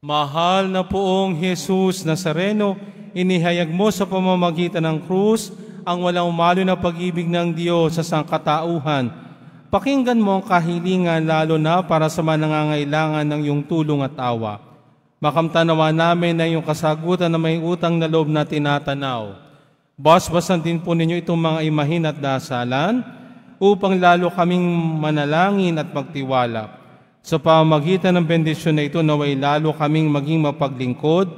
Mahal na poong Jesus Nazareno, inihayag mo sa pamamagitan ng krus ang walang umalo na pag-ibig ng Diyos sa sangkatauhan. Pakinggan mo ang kahilingan lalo na para sa mga nangangailangan ng iyong tulong at awa. Makamtanawa namin na iyong kasagutan na may utang na loob na tinatanaw. Basbasan din po ninyo itong mga imahin at dasalan upang lalo kaming manalangin at magtiwala. Sa pamamagitan ng bendisyon na ito, naway lalo kaming maging mapaglingkod,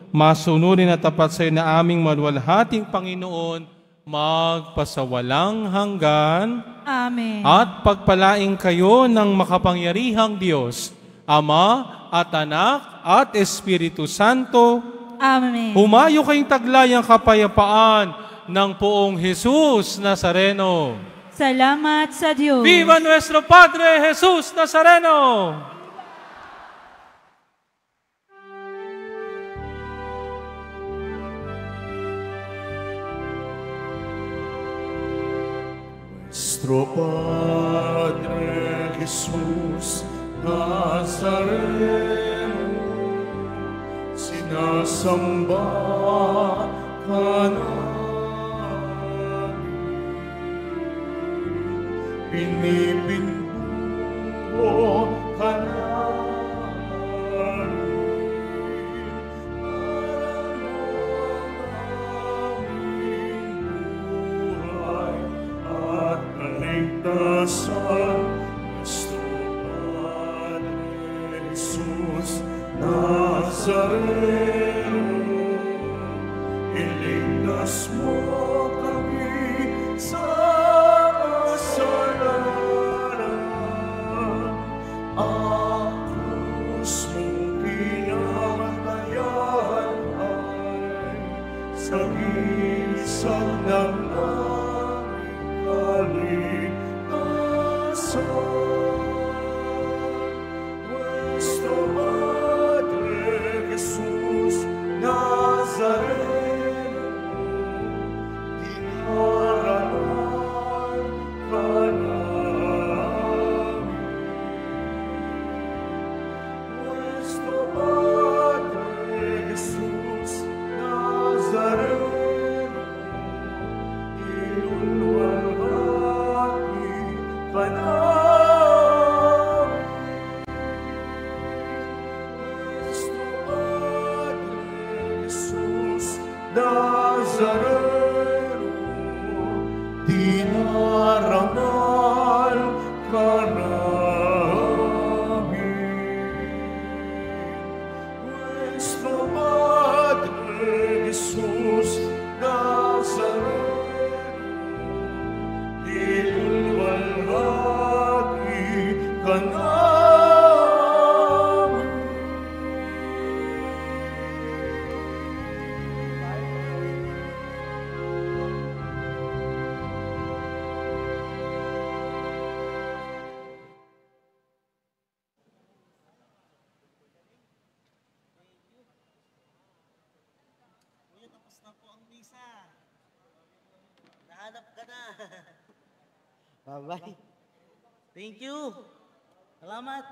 masunurin at tapat sa iyo na aming maluwalhating Panginoon, magpasawalang hanggan. Amen. At pagpalaing kayo ng makapangyarihang Diyos, Ama at Anak at Espiritu Santo. Amen. Humayo kayong taglayang kapayapaan ng poong Jesus Nazareno. Salamat sa Diyos. Viva nuestro Padre Jesus Nazareno! Nuestro Padre Jesus Nazareno, sinasamba ka namin, pinipinto ka namin, para ng aming buhay at kaligtasan. Jesus Nazareno, iligtas mo kami sa kasalanan. Ang krus mong pinamatayan ay sagisag ng aming kaligtasan. Nazareno, Hanap ka na. Bye-bye. Thank you. Salamat.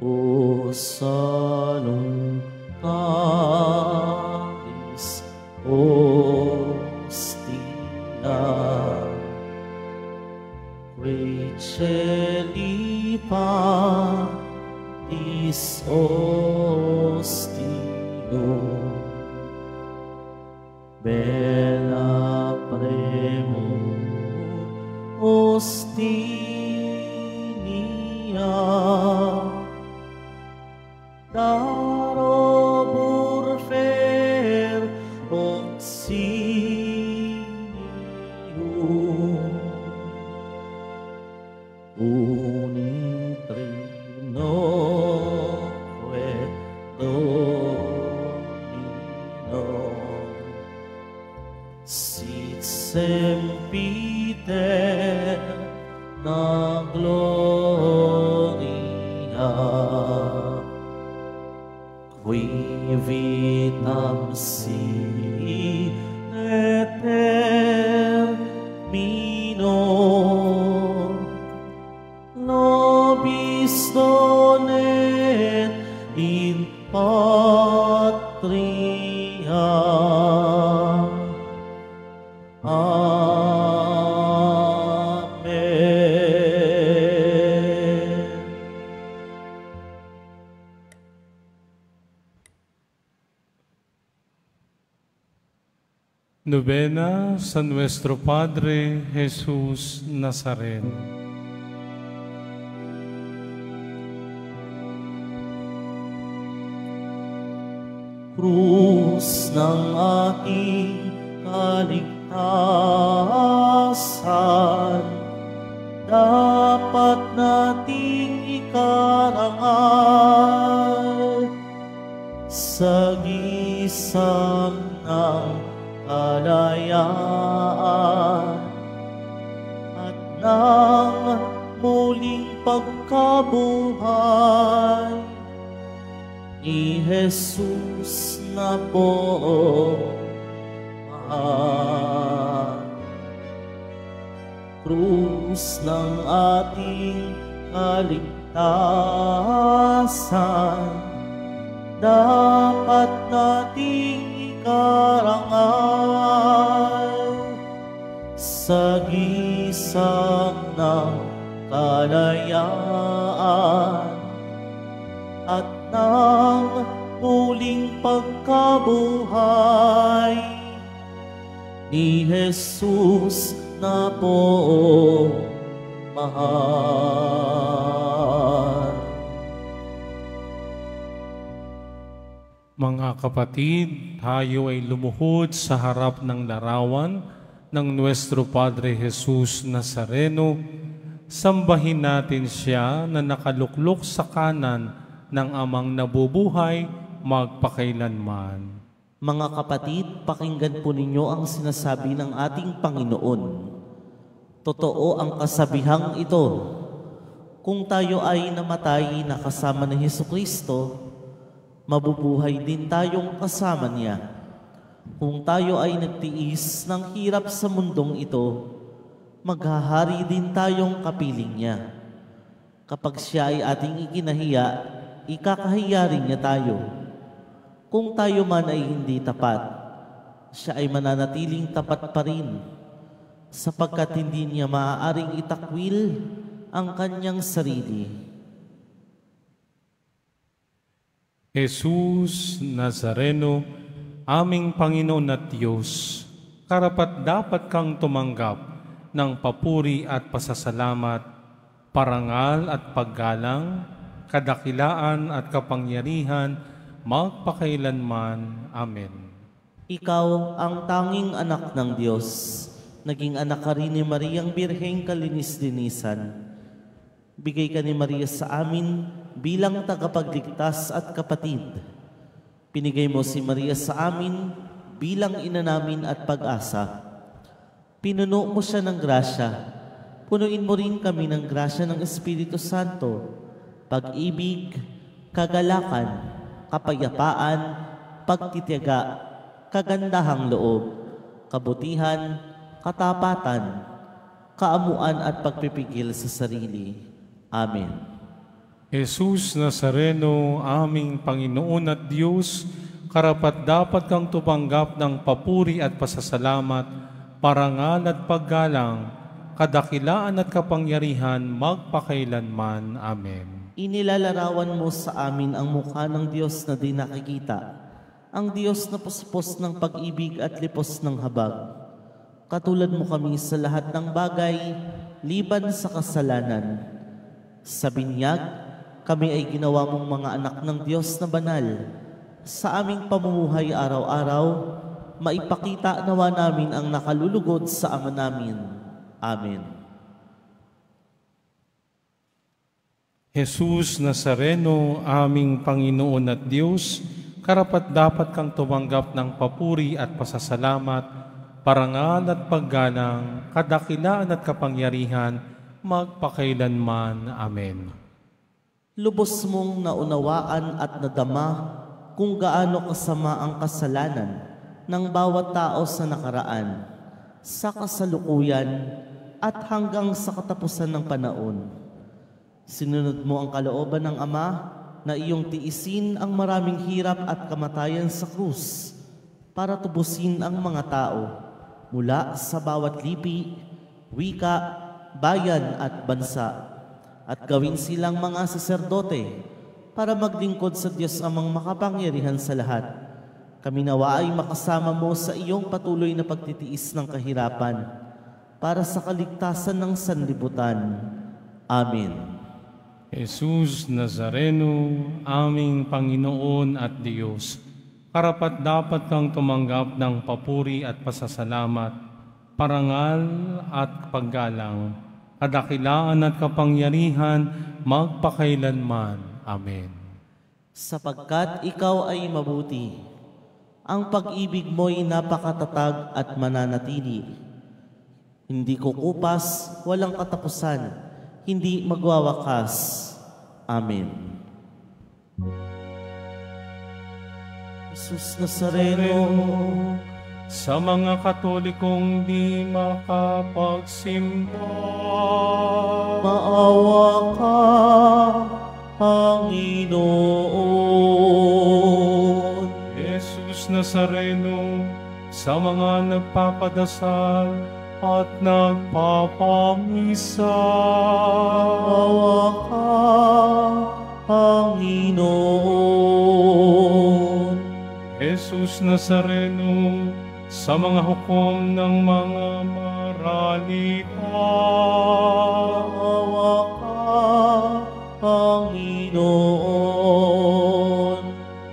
O sanong talis, ostina, Racheli patis ostino, bella premo ostinia, daro burfer oxinium, unitrinoque domino, sit sempiter na gloria, qui vitam si termino, nobis donet in patria. Amen. Novena San Nuestro Padre Jesus Nazareno. Krus ng ating kaligtasan, dapat nating ikarangal sa gisang ng kalayaan at ng muling pagkabuhay ni Jesus na buong mahal. Krus ng ating kaligtasan, dapat nating ikarangal sa gisang ng kalayaan at ng muling pagkabuhay ni Jesus na buong mahal. Mga kapatid, tayo ay lumuhod sa harap ng larawan ng Nuestro Padre Jesus Nazareno. Sambahin natin siya na nakaluklok sa kanan ng Amang nabubuhay magpakailanman. Mga kapatid, pakinggan po ninyo ang sinasabi ng ating Panginoon. Totoo ang kasabihang ito. Kung tayo ay namatay na kasama ni Hesukristo, mabubuhay din tayong kasama niya. Kung tayo ay nagtiis ng hirap sa mundong ito, maghahari din tayong kapiling niya. Kapag siya ay ating ikinahiya, ikakahiya rin niya tayo. Kung tayo man ay hindi tapat, siya ay mananatiling tapat pa rin, sapagkat hindi niya maaaring itakwil ang kanyang sarili. Jesus Nazareno, aming Panginoon at Diyos, karapat-dapat kang tumanggap ng papuri at pasasalamat, parangal at paggalang, kadakilaan at kapangyarihan, magpakailanman. Amen. Ikaw ang tanging anak ng Diyos, naging anak ka rin ni Mariang Birheng kalinis-linisan. Bigay ka ni Maria sa amin bilang tagapagligtas at kapatid. Pinigay mo si Maria sa amin bilang ina namin at pag-asa. Pinuno mo siya ng grasya. Punuin mo rin kami ng grasya ng Espiritu Santo, pag-ibig, kagalakan, kapayapaan, pagtitiyaga, kagandahang loob, kabutihan, katapatan, kaamuan at pagpipigil sa sarili. Amen. Jesus Nazareno, aming Panginoon at Diyos, karapat-dapat kang tumanggap ng papuri at pasasalamat, parangal at paggalang, kadakilaan at kapangyarihan, magpakailanman. Amen. Inilalarawan mo sa amin ang mukha ng Diyos na di nakikita, ang Diyos na puspos ng pag-ibig at lipos ng habag. Katulad mo kami sa lahat ng bagay, liban sa kasalanan. Sa binyag, kami ay ginawa mong mga anak ng Diyos na banal. Sa aming pamumuhay araw-araw, maipakita nawa namin ang nakalulugod sa Ama namin. Amen. Jesus Nazareno, aming Panginoon at Diyos, karapat-dapat kang tumanggap ng papuri at pasasalamat, parangal at paggalang, kadakilaan at kapangyarihan, magpakailanman. Amen. Lubos mong naunawaan at nadama kung gaano kasama ang kasalanan ng bawat tao sa nakaraan, sa kasalukuyan at hanggang sa katapusan ng panahon. Sinunod mo ang kalooban ng Ama na iyong tiisin ang maraming hirap at kamatayan sa krus para tubusin ang mga tao mula sa bawat lipi, wika, bayan at bansa, at gawin silang mga saserdote para maglingkod sa Diyos amang makapangyarihan sa lahat. Kami nawa ay makasama mo sa iyong patuloy na pagtitiis ng kahirapan para sa kaligtasan ng sanlibutan. Amen. Jesus Nazareno, aming Panginoon at Diyos, karapat-dapat kang tumanggap ng papuri at pasasalamat, parangal at paggalang, kadakilaan at kapangyarihan, magpakailanman. Amen. Sapagkat ikaw ay mabuti, ang pag-ibig mo'y napakatatag at mananatili. Hindi kukupas, walang katapusan, hindi magwawakas. Amen. Jesus Nazareno, sa mga Katolikong di makapagsimba, maawa ka, Panginoon. Jesus Nazareno, sa mga nagpapadasal at nagpapamisa, maawa ka, Panginoon. Jesus Nazareno, sa mga hukom ng mga maralita, maawa ka, Panginoon.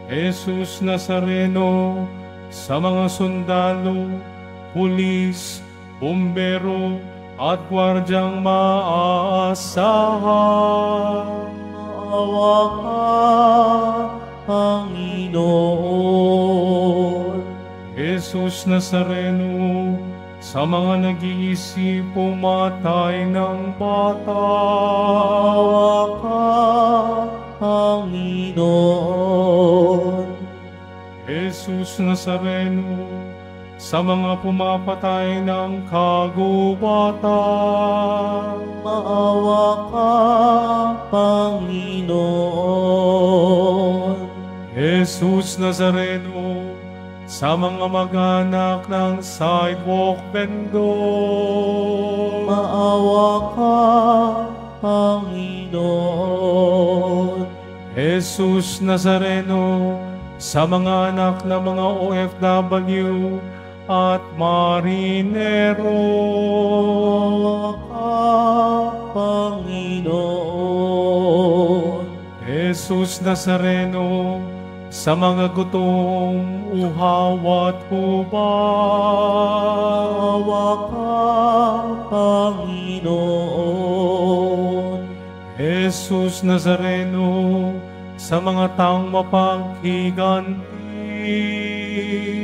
Jesus Nazareno, sa mga sundalo, pulis, bumbero, at gwardyang maaasahan, maawa ka, Panginoon. Jesus Nazareno, sa mga nag-iisip pumatay ng bata, maawa ka, Panginoon. Jesus Nazareno, sa mga pumapatay ng kagubatan, maawa ka, Panginoon. Jesus Nazareno, sa mga mag-anak ng sidewalk vendor, maawa ka, Panginoon. Jesus Nazareno, sa mga anak ng mga OFW at marinero, maawa ka, Panginoon. Jesus Nazareno, sa mga gutom, uhaw at hubad, maawa ka, Panginoon. Jesus Nazareno, sa mga taong mapaghiganti,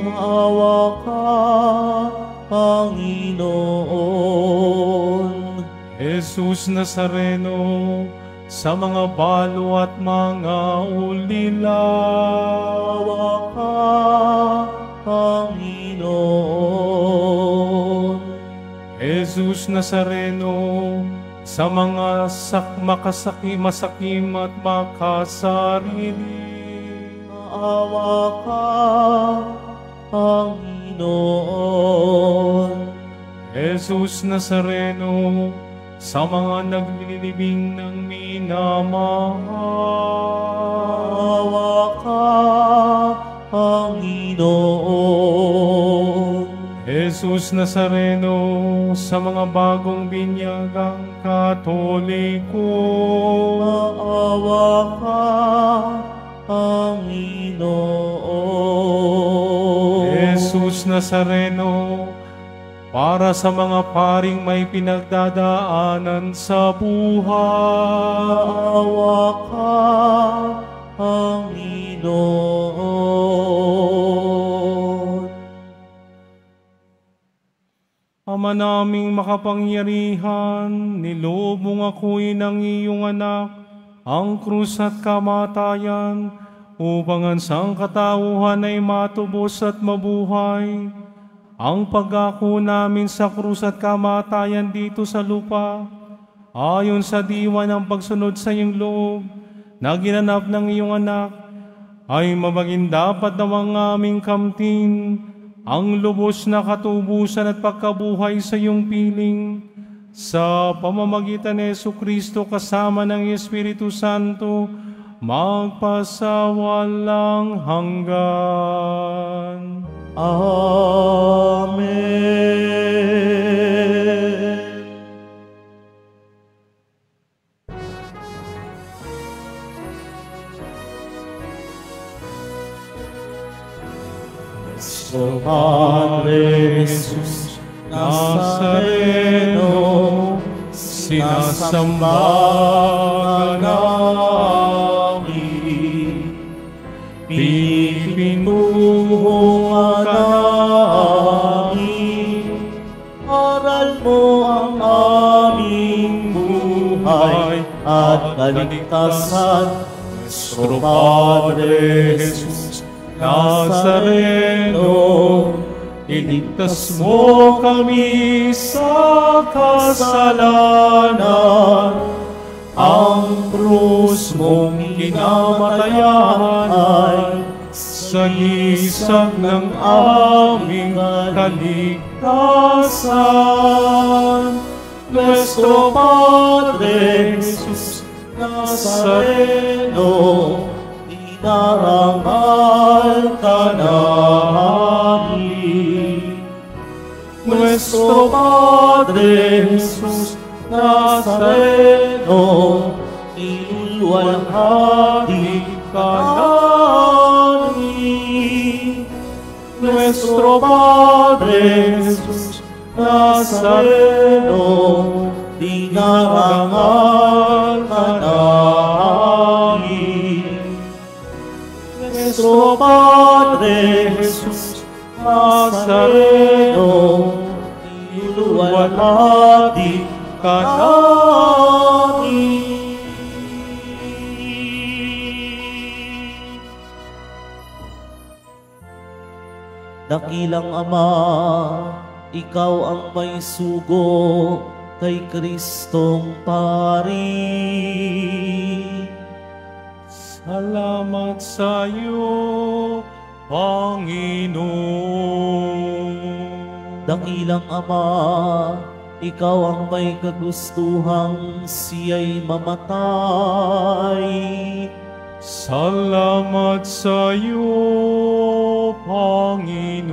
maawa ka, Panginoon. Jesus Nazareno, sa mga balo at mga ulila, maawa ka, Panginoon. Jesus Nazareno, sa mga masakim at makasarili, maawa ka, Panginoon. Jesus Nazareno, sa mga naglilibing ng minamahal, maawa ka, Panginoon. Jesus Nazareno, sa mga bagong binyagang Katoliko, maawa ka, Panginoon. Jesus Nazareno, para sa mga paring may pinagdadaanan sa buhay, maawa ka, Panginoon. Ama naming makapangyarihan, niloob mong ako'y ng iyong anak, ang krus at kamatayan, upang ang sangkatauhan ay matubos at mabuhay. Ang pag-ako namin sa krus at kamatayan dito sa lupa, ayon sa diwa ng pagsunod sa iyong loob, na ginanap ng iyong anak, ay mabaging dapat daw ang aming kamtin, ang lubos na katubusan at pagkabuhay sa iyong piling, sa pamamagitan ni Jesucristo kasama ng Espiritu Santo, magpasawalang hanggan. Amen. Nuestro Padre Jesús Nazareno, sinasamba namin. Pipintuho ka namin, aral mo ang aming buhay at kaligtasan. Nuestro Padre Jesus Nazareno, iligtas mo kami sa kasalanan. Ang krus mong kinamatayan ay sagisag ng aming kaligtasan. Nuestro Padre Jesus Nazareno, inarangal ka namin. Nuestro Padre Jesus Nazareno, inulwalhati ka namin. Nuestro Padre Jesus Nazareno, dinarangal ka namin. Nuestro Padre Jesus Nazareno, inulwalhati ka namin. Dakilang Ama, ikaw ang may sugo kay Kristong Pari. Salamat sa iyo, Panginoon. Dakilang Ama, ikaw ang may kagustuhang siya'y mamatay. Salamat sa iyo, Panginoon.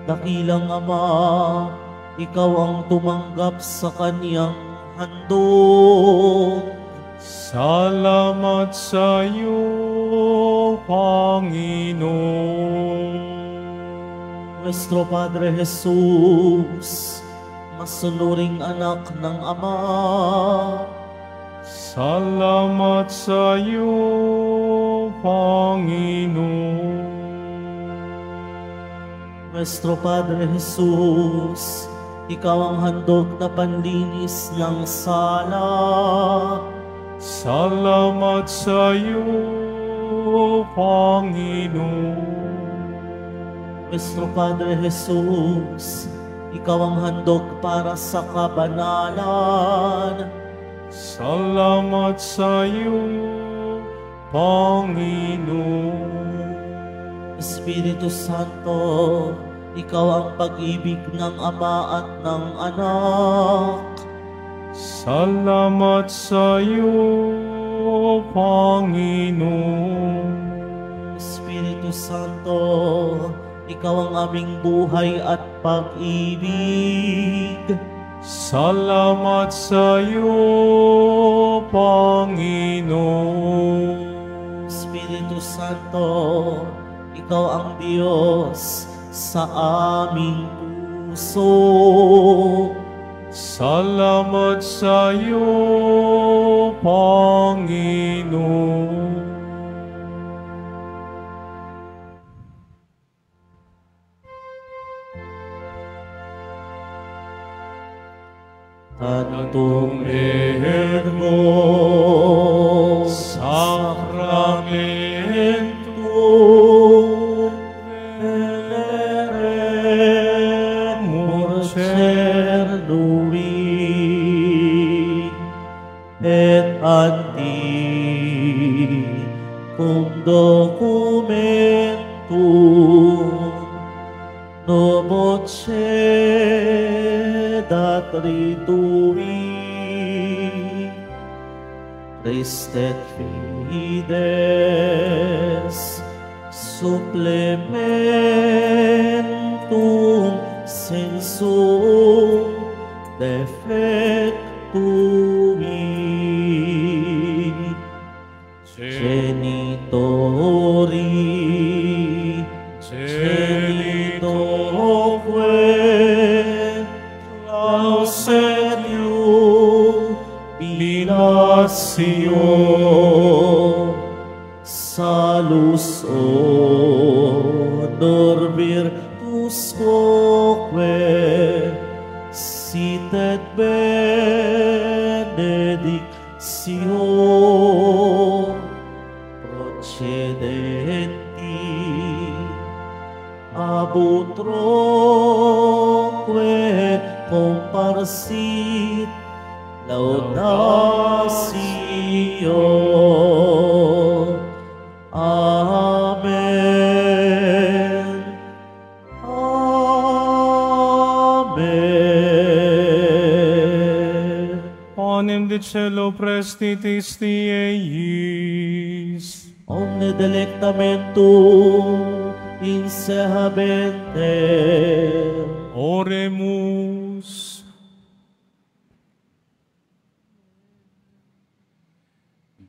Dakilang Ama, ikaw ang tumanggap sa kaniyang handog. Salamat sa iyo, Panginoon. Nuestro Padre Jesus, masunuring anak ng Ama, salamat sa iyo, Panginoon. Nuestro Padre Jesus, ikaw ang handog na panlinis ng sala. Salamat sa iyo, Panginoon. Nuestro Padre Jesus, ikaw ang handog para sa kabanalan. Salamat sa iyo, Panginoon. Espiritu Santo, ikaw ang pag-ibig ng Ama at ng Anak. Salamat sa iyo, Panginoon. Espiritu Santo, ikaw ang aming buhay at pag-ibig. Salamat sa iyo, Panginoon. Espiritu Santo, ikaw ang Diyos sa aming puso. Salamat sa iyo, Panginoon. Tantum ergo sacramentum veneremur cernui et anti cum documentum novoce dat ritui Christet fides supplementum sensum defectumi genitori genitoque lause Sion, salus honor virtus quoque, sitet benedictio procedenti ab utroque comparsit laudatio. Amen. Amen. Panem de cielo prestitis Dieis, Omne delectamentum insehabente. oremus.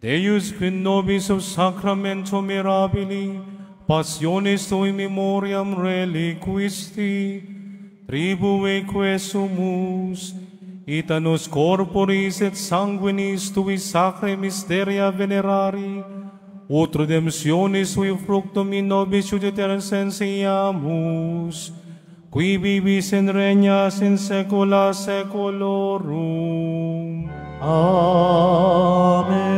Deus qui nobis of sacramento mirabili, passionis tui memoriam reliquisti, tribueque sumus, itanos corporis et sanguinis tui sacre mysteria venerari, ut redemptionis tui fructum in nobis judiciarum sensiamus, qui vivis in regnas in saecula saeculorum. Amen.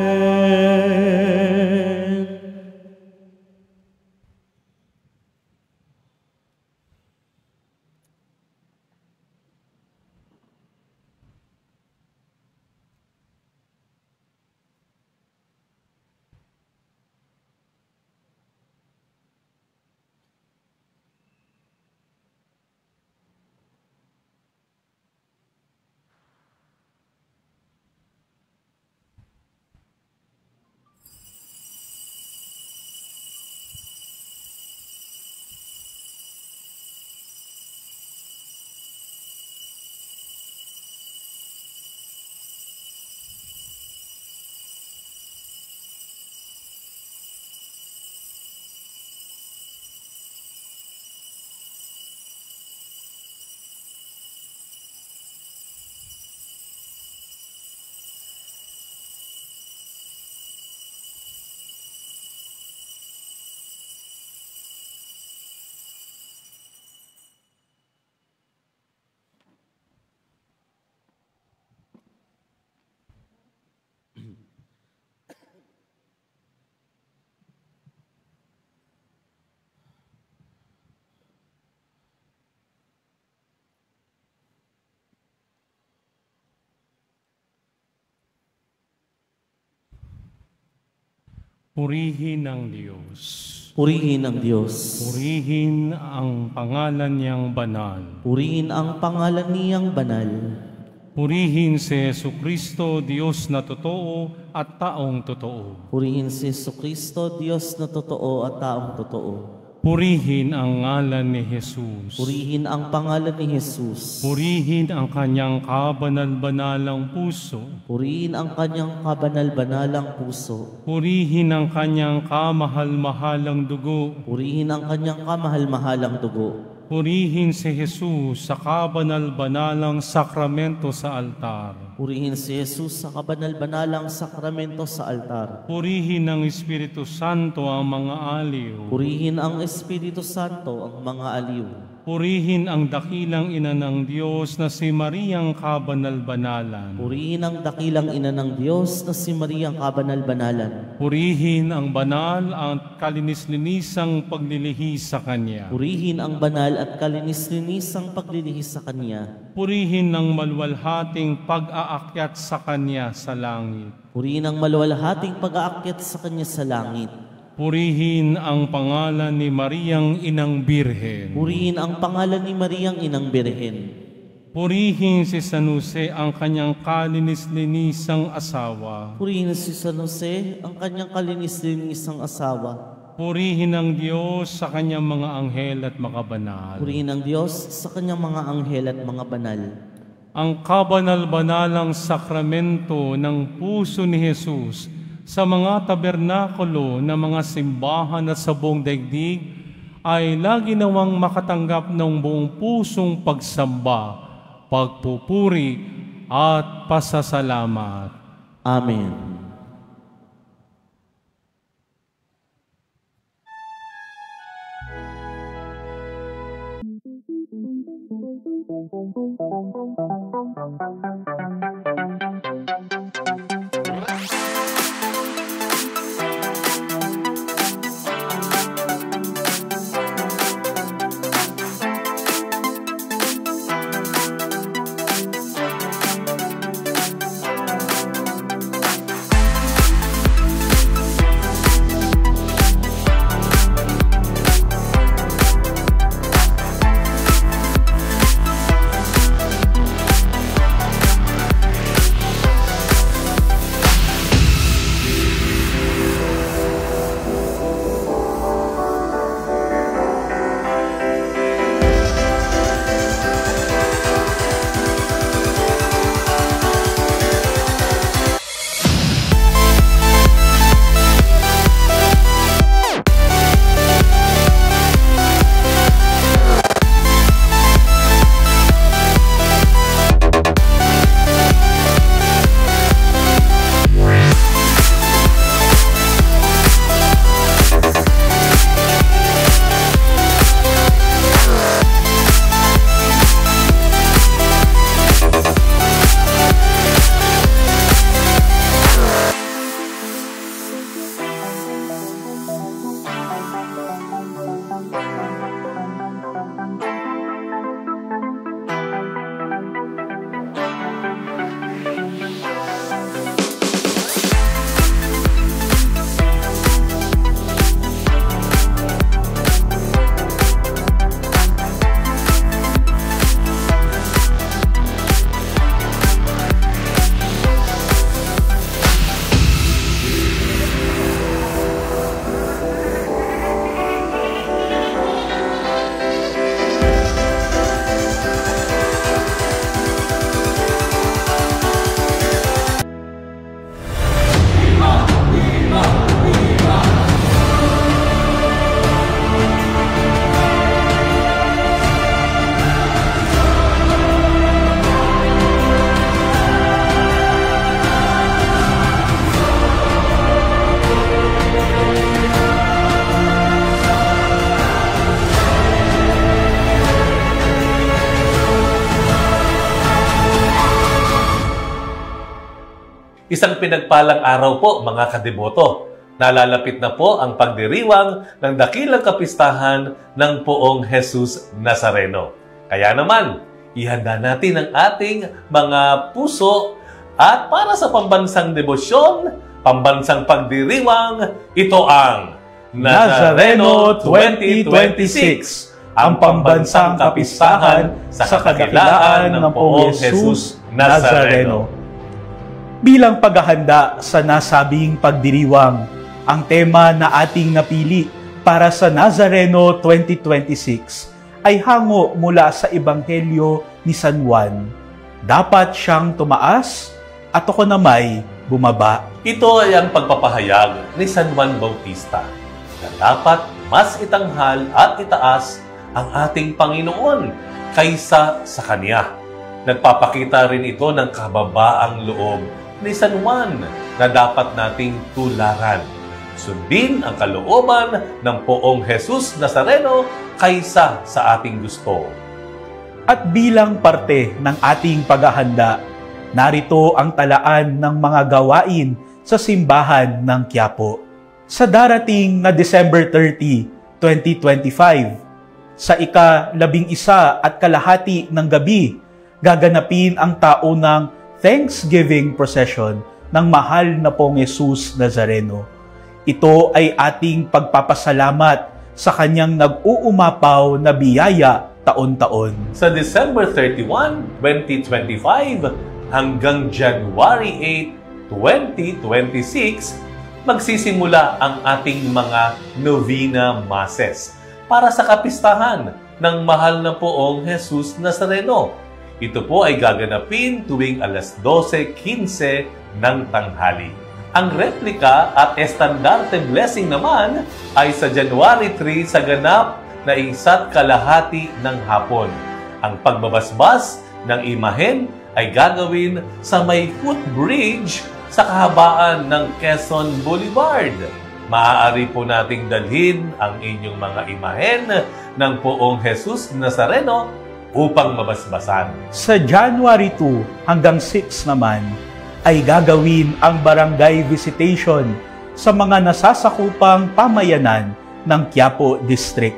Purihin ang Diyos. Purihin ang Diyos. Purihin ang pangalan niyang banal. Purihin ang pangalan niyang banal. Purihin si Jesucristo, Diyos na totoo at taong totoo. Purihin si Jesucristo, Diyos na totoo at taong totoo. Purihin ang ngalan ni Jesus. Purihin ang pangalan ni Jesus. Purihin ang kanyang kabanal-banalang puso. Purihin ang kanyang kabanal-banalang puso. Purihin ang kanyang kamahal-mahalang dugo. Purihin ang kanyang kamahal-mahalang dugo. Purihin si Jesus sa kabanal-banalang sakramento sa altar. Purihin si Jesus sa kabanal-banalang sakramento sa altar. Purihin ng Espiritu Santo ang mga aliw. Purihin ang Espiritu Santo ang mga aliw. Purihin ang dakilang ina ng Diyos na si Mariang Kabanal-Banalan. Purihin ang dakilang ina ng Diyos na si Mariang Kabanal-Banalan. Purihin ang banal at kalinis-linisang paglilihis sa Kanya. Purihin ang banal at kalinis-linisang paglilihis sa Kanya. Purihin ang maluwalhating pag-aakyat sa Kanya sa langit. Purihin ang maluwalhating pag-aakyat sa Kanya sa langit. Purihin ang pangalan ni Mariang Inang Birhen. Purihin ang pangalan ni Mariang Inang Birhen. Purihin si San Jose ang kanyang kalinis-linisang asawa. Purihin si San Jose ang kanyang kalinis-linisang asawa. Purihin ang Diyos sa kanyang mga anghel at mga banal. Purihin ang Diyos sa kanyang mga anghel at mga banal. Ang kabanal-banalang sakramento ng puso ni Jesus sa mga tabernakulo ng mga simbahan at sa buong daigdig ay lagi nawang makatanggap ng buong pusong pagsamba, pagpupuri at pasasalamat. Amen. Isang pinagpalang araw po mga kadeboto. Nalalapit na po ang pagdiriwang ng dakilang kapistahan ng Poong Jesus Nazareno. Kaya naman, ihanda natin ang ating mga puso at para sa pambansang debosyon, pambansang pagdiriwang, ito ang Nazareno 2026, ang pambansang kapistahan sa kadakilaan ng Poong Jesus Nazareno. Bilang paghahanda sa nasabing pagdiriwang, ang tema na ating napili para sa Nazareno 2026 ay hango mula sa Ebanghelyo ni San Juan. Dapat siyang tumaas at ako namay bumaba. Ito ay ang pagpapahayag ni San Juan Bautista na dapat mas itanghal at itaas ang ating Panginoon kaysa sa Kanya. Nagpapakita rin ito ng kababaang loob ni San Juan na dapat nating tularan. Sundin ang kalooban ng Poong Jesus Nazareno kaysa sa ating gusto. At bilang parte ng ating paghahanda, narito ang talaan ng mga gawain sa simbahan ng Quiapo. Sa darating na December 30, 2025, sa ika-11 at kalahati ng gabi, gaganapin ang taunang Thanksgiving Procession ng mahal na Poong Jesus Nazareno. Ito ay ating pagpapasalamat sa kanyang nag-uumapaw na biyaya taon-taon. Sa December 31, 2025 hanggang January 8, 2026, magsisimula ang ating mga Novena Masses para sa kapistahan ng mahal na Poong Jesus Nazareno. Ito po ay gaganapin tuwing alas 12:15 ng tanghali. Ang replika at estandarte blessing naman ay sa January 3 sa ganap na 1:30 ng hapon. Ang pagbabasbas ng imahen ay gagawin sa may footbridge sa kahabaan ng Quezon Boulevard. Maaari po nating dalhin ang inyong mga imahen ng Poong Jesus Nazareno upang mabasbasan. Sa January 2 hanggang 6 naman, ay gagawin ang barangay visitation sa mga nasasakupang pamayanan ng Quiapo District.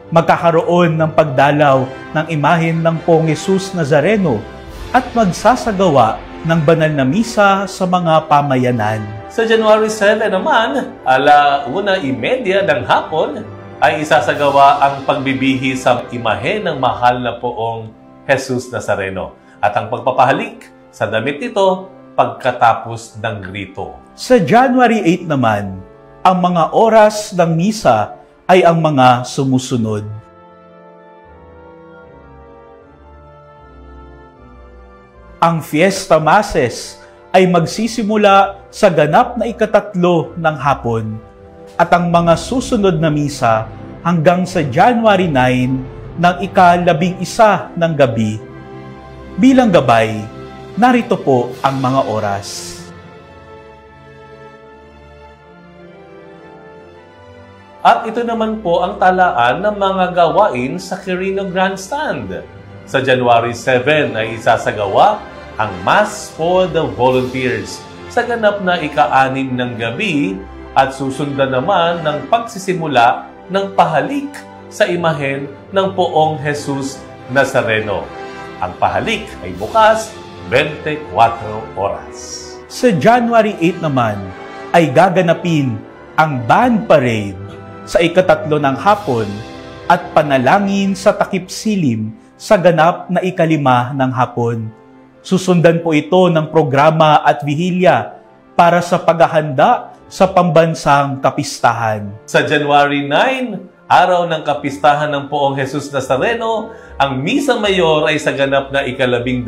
Magkakaroon ng pagdalaw ng imahen ng Poong Jesus Nazareno at magsasagawa ng banal na misa sa mga pamayanan. Sa January 7 naman, 1:30 ng hapon, ay isasagawa ang pagbibihi sa imahe ng mahal na Poong Jesus Nazareno at ang pagpapahalik sa damit nito pagkatapos ng rito. Sa January 8 naman, ang mga oras ng misa ay ang mga sumusunod. Ang Fiesta Masses ay magsisimula sa ganap na ika-3 ng hapon at ang mga susunod na misa hanggang sa January 9 ng ika-11 ng gabi. Bilang gabay, narito po ang mga oras. At ito naman po ang talaan ng mga gawain sa Quirino Grandstand. Sa January 7 ay isasagawa ang Mass for the Volunteers sa ganap na ika-6 ng gabi at susundan naman ng pagsisimula ng pahalik sa imahen ng Poong Jesus Nazareno. Ang pahalik ay bukas 24 oras. Sa January 8 naman ay gaganapin ang band parade sa ika-3 ng hapon at panalangin sa takip silim sa ganap na ika-5 ng hapon. Susundan po ito ng programa at vihilya para sa paghahanda sa pambansang kapistahan. Sa January 9, araw ng kapistahan ng Poong Jesus Nazareno, ang Misa Mayor ay sa ganap na ika-12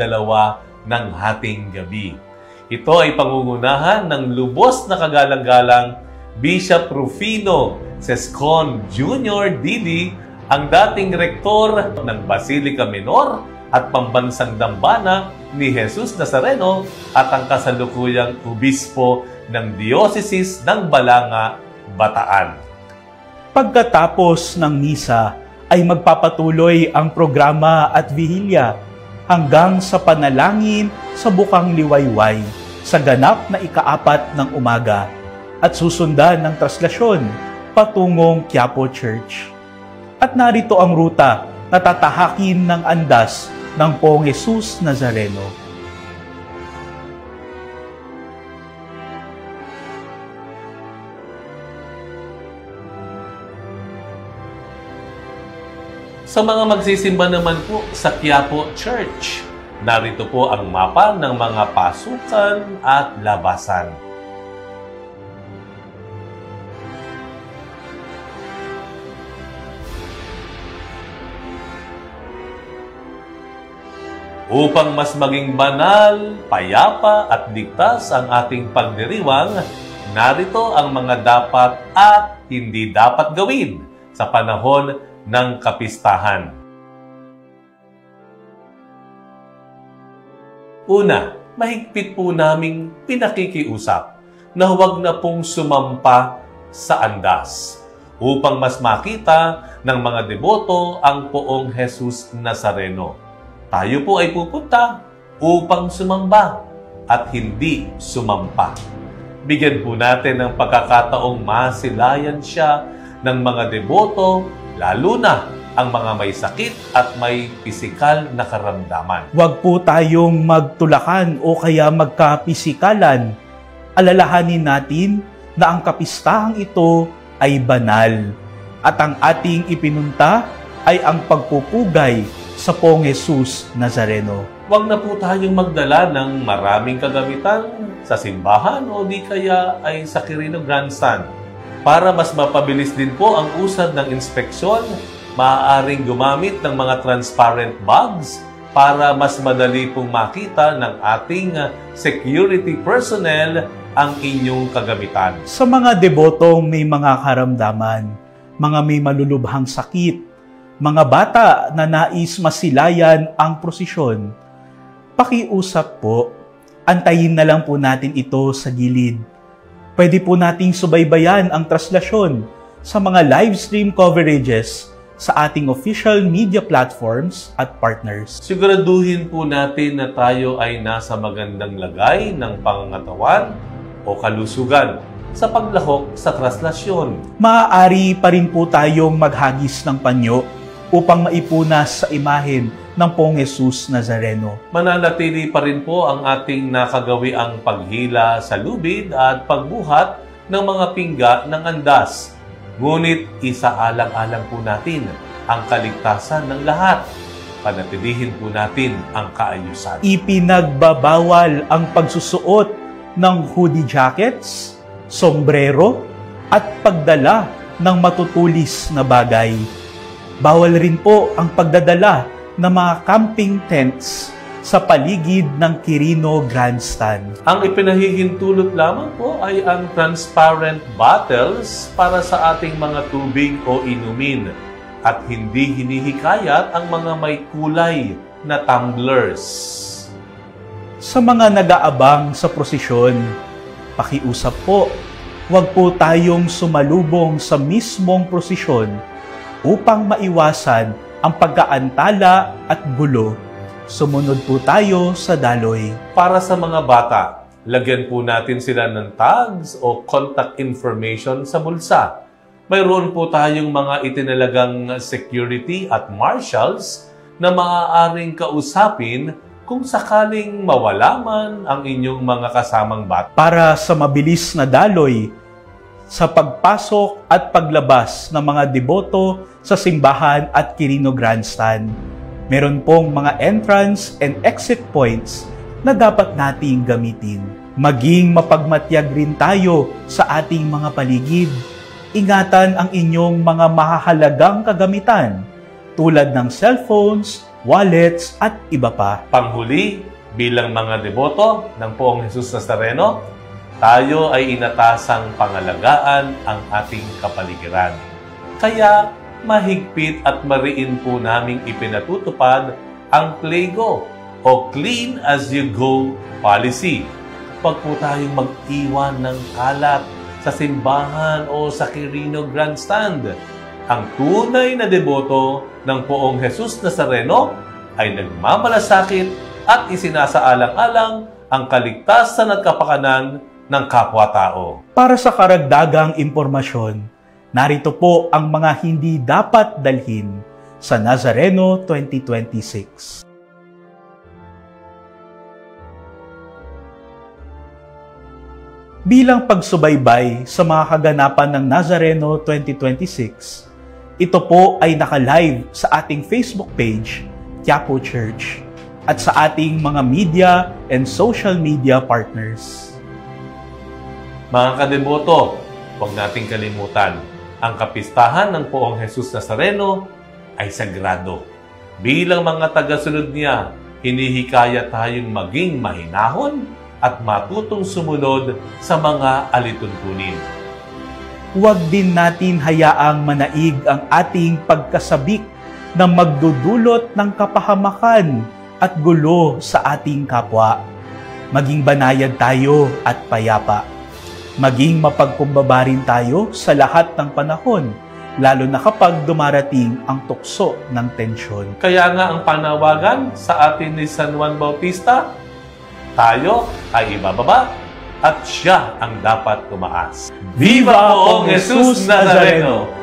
ng hating gabi. Ito ay pangungunahan ng lubos na kagalang-galang Bishop Rufino Sescon Jr. Didi, ang dating rektor ng Basilica Minor at Pambansang Dambana ni Jesus Nazareno at ang kasalukuyang obispo ng Diocese ng Balanga, Bataan. Pagkatapos ng misa ay magpapatuloy ang programa at vihilya hanggang sa panalangin sa Bukang Liwayway sa ganap na ika-4 ng umaga at susundan ng traslasyon patungong Quiapo Church. At narito ang ruta na tatahakin ng andas ng Poong Jesus Nazareno. Sa mga magsisimba naman po sa Quiapo Church, narito po ang mapa ng mga pasukan at labasan. Upang mas maging banal, payapa at ligtas ang ating pagdiriwang, narito ang mga dapat at hindi dapat gawin sa panahon ng kapistahan. Una, mahigpit po naming pinakikiusap na huwag na pong sumampa sa andas upang mas makita ng mga deboto ang Poong Jesus Nazareno. Tayo po ay pupunta upang sumamba at hindi sumampa. Bigyan po natin ng pagkakataong masilayan siya ng mga deboto, lalo na ang mga may sakit at may pisikal na karamdaman. Huwag po tayong magtulakan o kaya magkapisikalan. Alalahanin natin na ang kapistahang ito ay banal at ang ating ipinunta ay ang pagpupugay sa Poong Jesus Nazareno. Huwag na po tayong magdala ng maraming kagamitan sa simbahan o di kaya ay sa Quirino Grandstand. Para mas mapabilis din po ang usad ng inspeksyon, maaaring gumamit ng mga transparent bags para mas madali pong makita ng ating security personnel ang inyong kagamitan. Sa mga debotong may mga karamdaman, mga may malulubhang sakit, mga bata na nais masilayan ang prosesyon, pakiusap po, antayin na lang po natin ito sa gilid. Pwede po nating subaybayan ang traslasyon sa mga live stream coverages sa ating official media platforms at partners. Siguraduhin po natin na tayo ay nasa magandang lagay ng pangangatawan o kalusugan sa paglahok sa traslasyon. Maaari pa rin po tayong maghagis ng panyo upang maipunas sa imahen ng Poong Jesus Nazareno. Mananatili pa rin po ang ating nakagawiang paghila sa lubid at pagbuhat ng mga pingga ng andas. Ngunit isaalang-alang po natin ang kaligtasan ng lahat. Panatilihin po natin ang kaayusan. Ipinagbabawal ang pagsusuot ng hoodie jackets, sombrero, at pagdala ng matutulis na bagay. Bawal rin po ang pagdadala ng mga camping tents sa paligid ng Quirino Grandstand. Ang ipinahihintulot lamang po ay ang transparent bottles para sa ating mga tubig o inumin at hindi hinihikayat ang mga may kulay na tumblers. Sa mga nag-aabang sa prosesyon, pakiusap po, huwag po tayong sumalubong sa mismong prosesyon upang maiwasan ang pagkaantala at gulo. Sumunod po tayo sa daloy. Para sa mga bata, lagyan po natin sila ng tags o contact information sa bulsa. Mayroon po tayong mga itinalagang security at marshals na maaaring kausapin kung sakaling mawala man ang inyong mga kasamang bata. Para sa mabilis na daloy, sa pagpasok at paglabas ng mga deboto sa simbahan at Quirino Grandstand, meron pong mga entrance and exit points na dapat nating gamitin. Maging mapagmatyag rin tayo sa ating mga paligid. Ingatan ang inyong mga mahahalagang kagamitan tulad ng cellphones, wallets at iba pa. Panghuli, bilang mga deboto ng Poong Jesus Nazareno, tayo ay inatasang pangalagaan ang ating kapaligiran. Kaya mahigpit at mariin po naming ipinatutupad ang PLEGO o Clean As You Go policy. Huwag po tayong mag-iwan ng kalat sa simbahan o sa Quirino Grandstand. Ang tunay na deboto ng Poong Jesus Nazareno ay nagmamalasakit at isinasaalang-alang ang kaligtasan at kapakanan ng kapwa-tao. Para sa karagdagang impormasyon, narito po ang mga hindi dapat dalhin sa Nazareno 2026. Bilang pagsubaybay sa mga kaganapan ng Nazareno 2026, ito po ay naka-live sa ating Facebook page, Quiapo Church, at sa ating mga media and social media partners. Mga kadeboto, huwag nating kalimutan, ang kapistahan ng Poong Jesus Nazareno ay sagrado. Bilang mga tagasunod niya, hinihikaya tayong maging mahinahon at matutong sumunod sa mga alituntunin. Huwag din natin hayaang manaig ang ating pagkasabik na magdudulot ng kapahamakan at gulo sa ating kapwa. Maging banayad tayo at payapa. Maging mapagkumbaba rin tayo sa lahat ng panahon, lalo na kapag dumarating ang tukso ng tensyon. Kaya nga ang panawagan sa atin ni San Juan Bautista, tayo ay ibababa at siya ang dapat tumaas. Viva Poong Jesus Nazareno!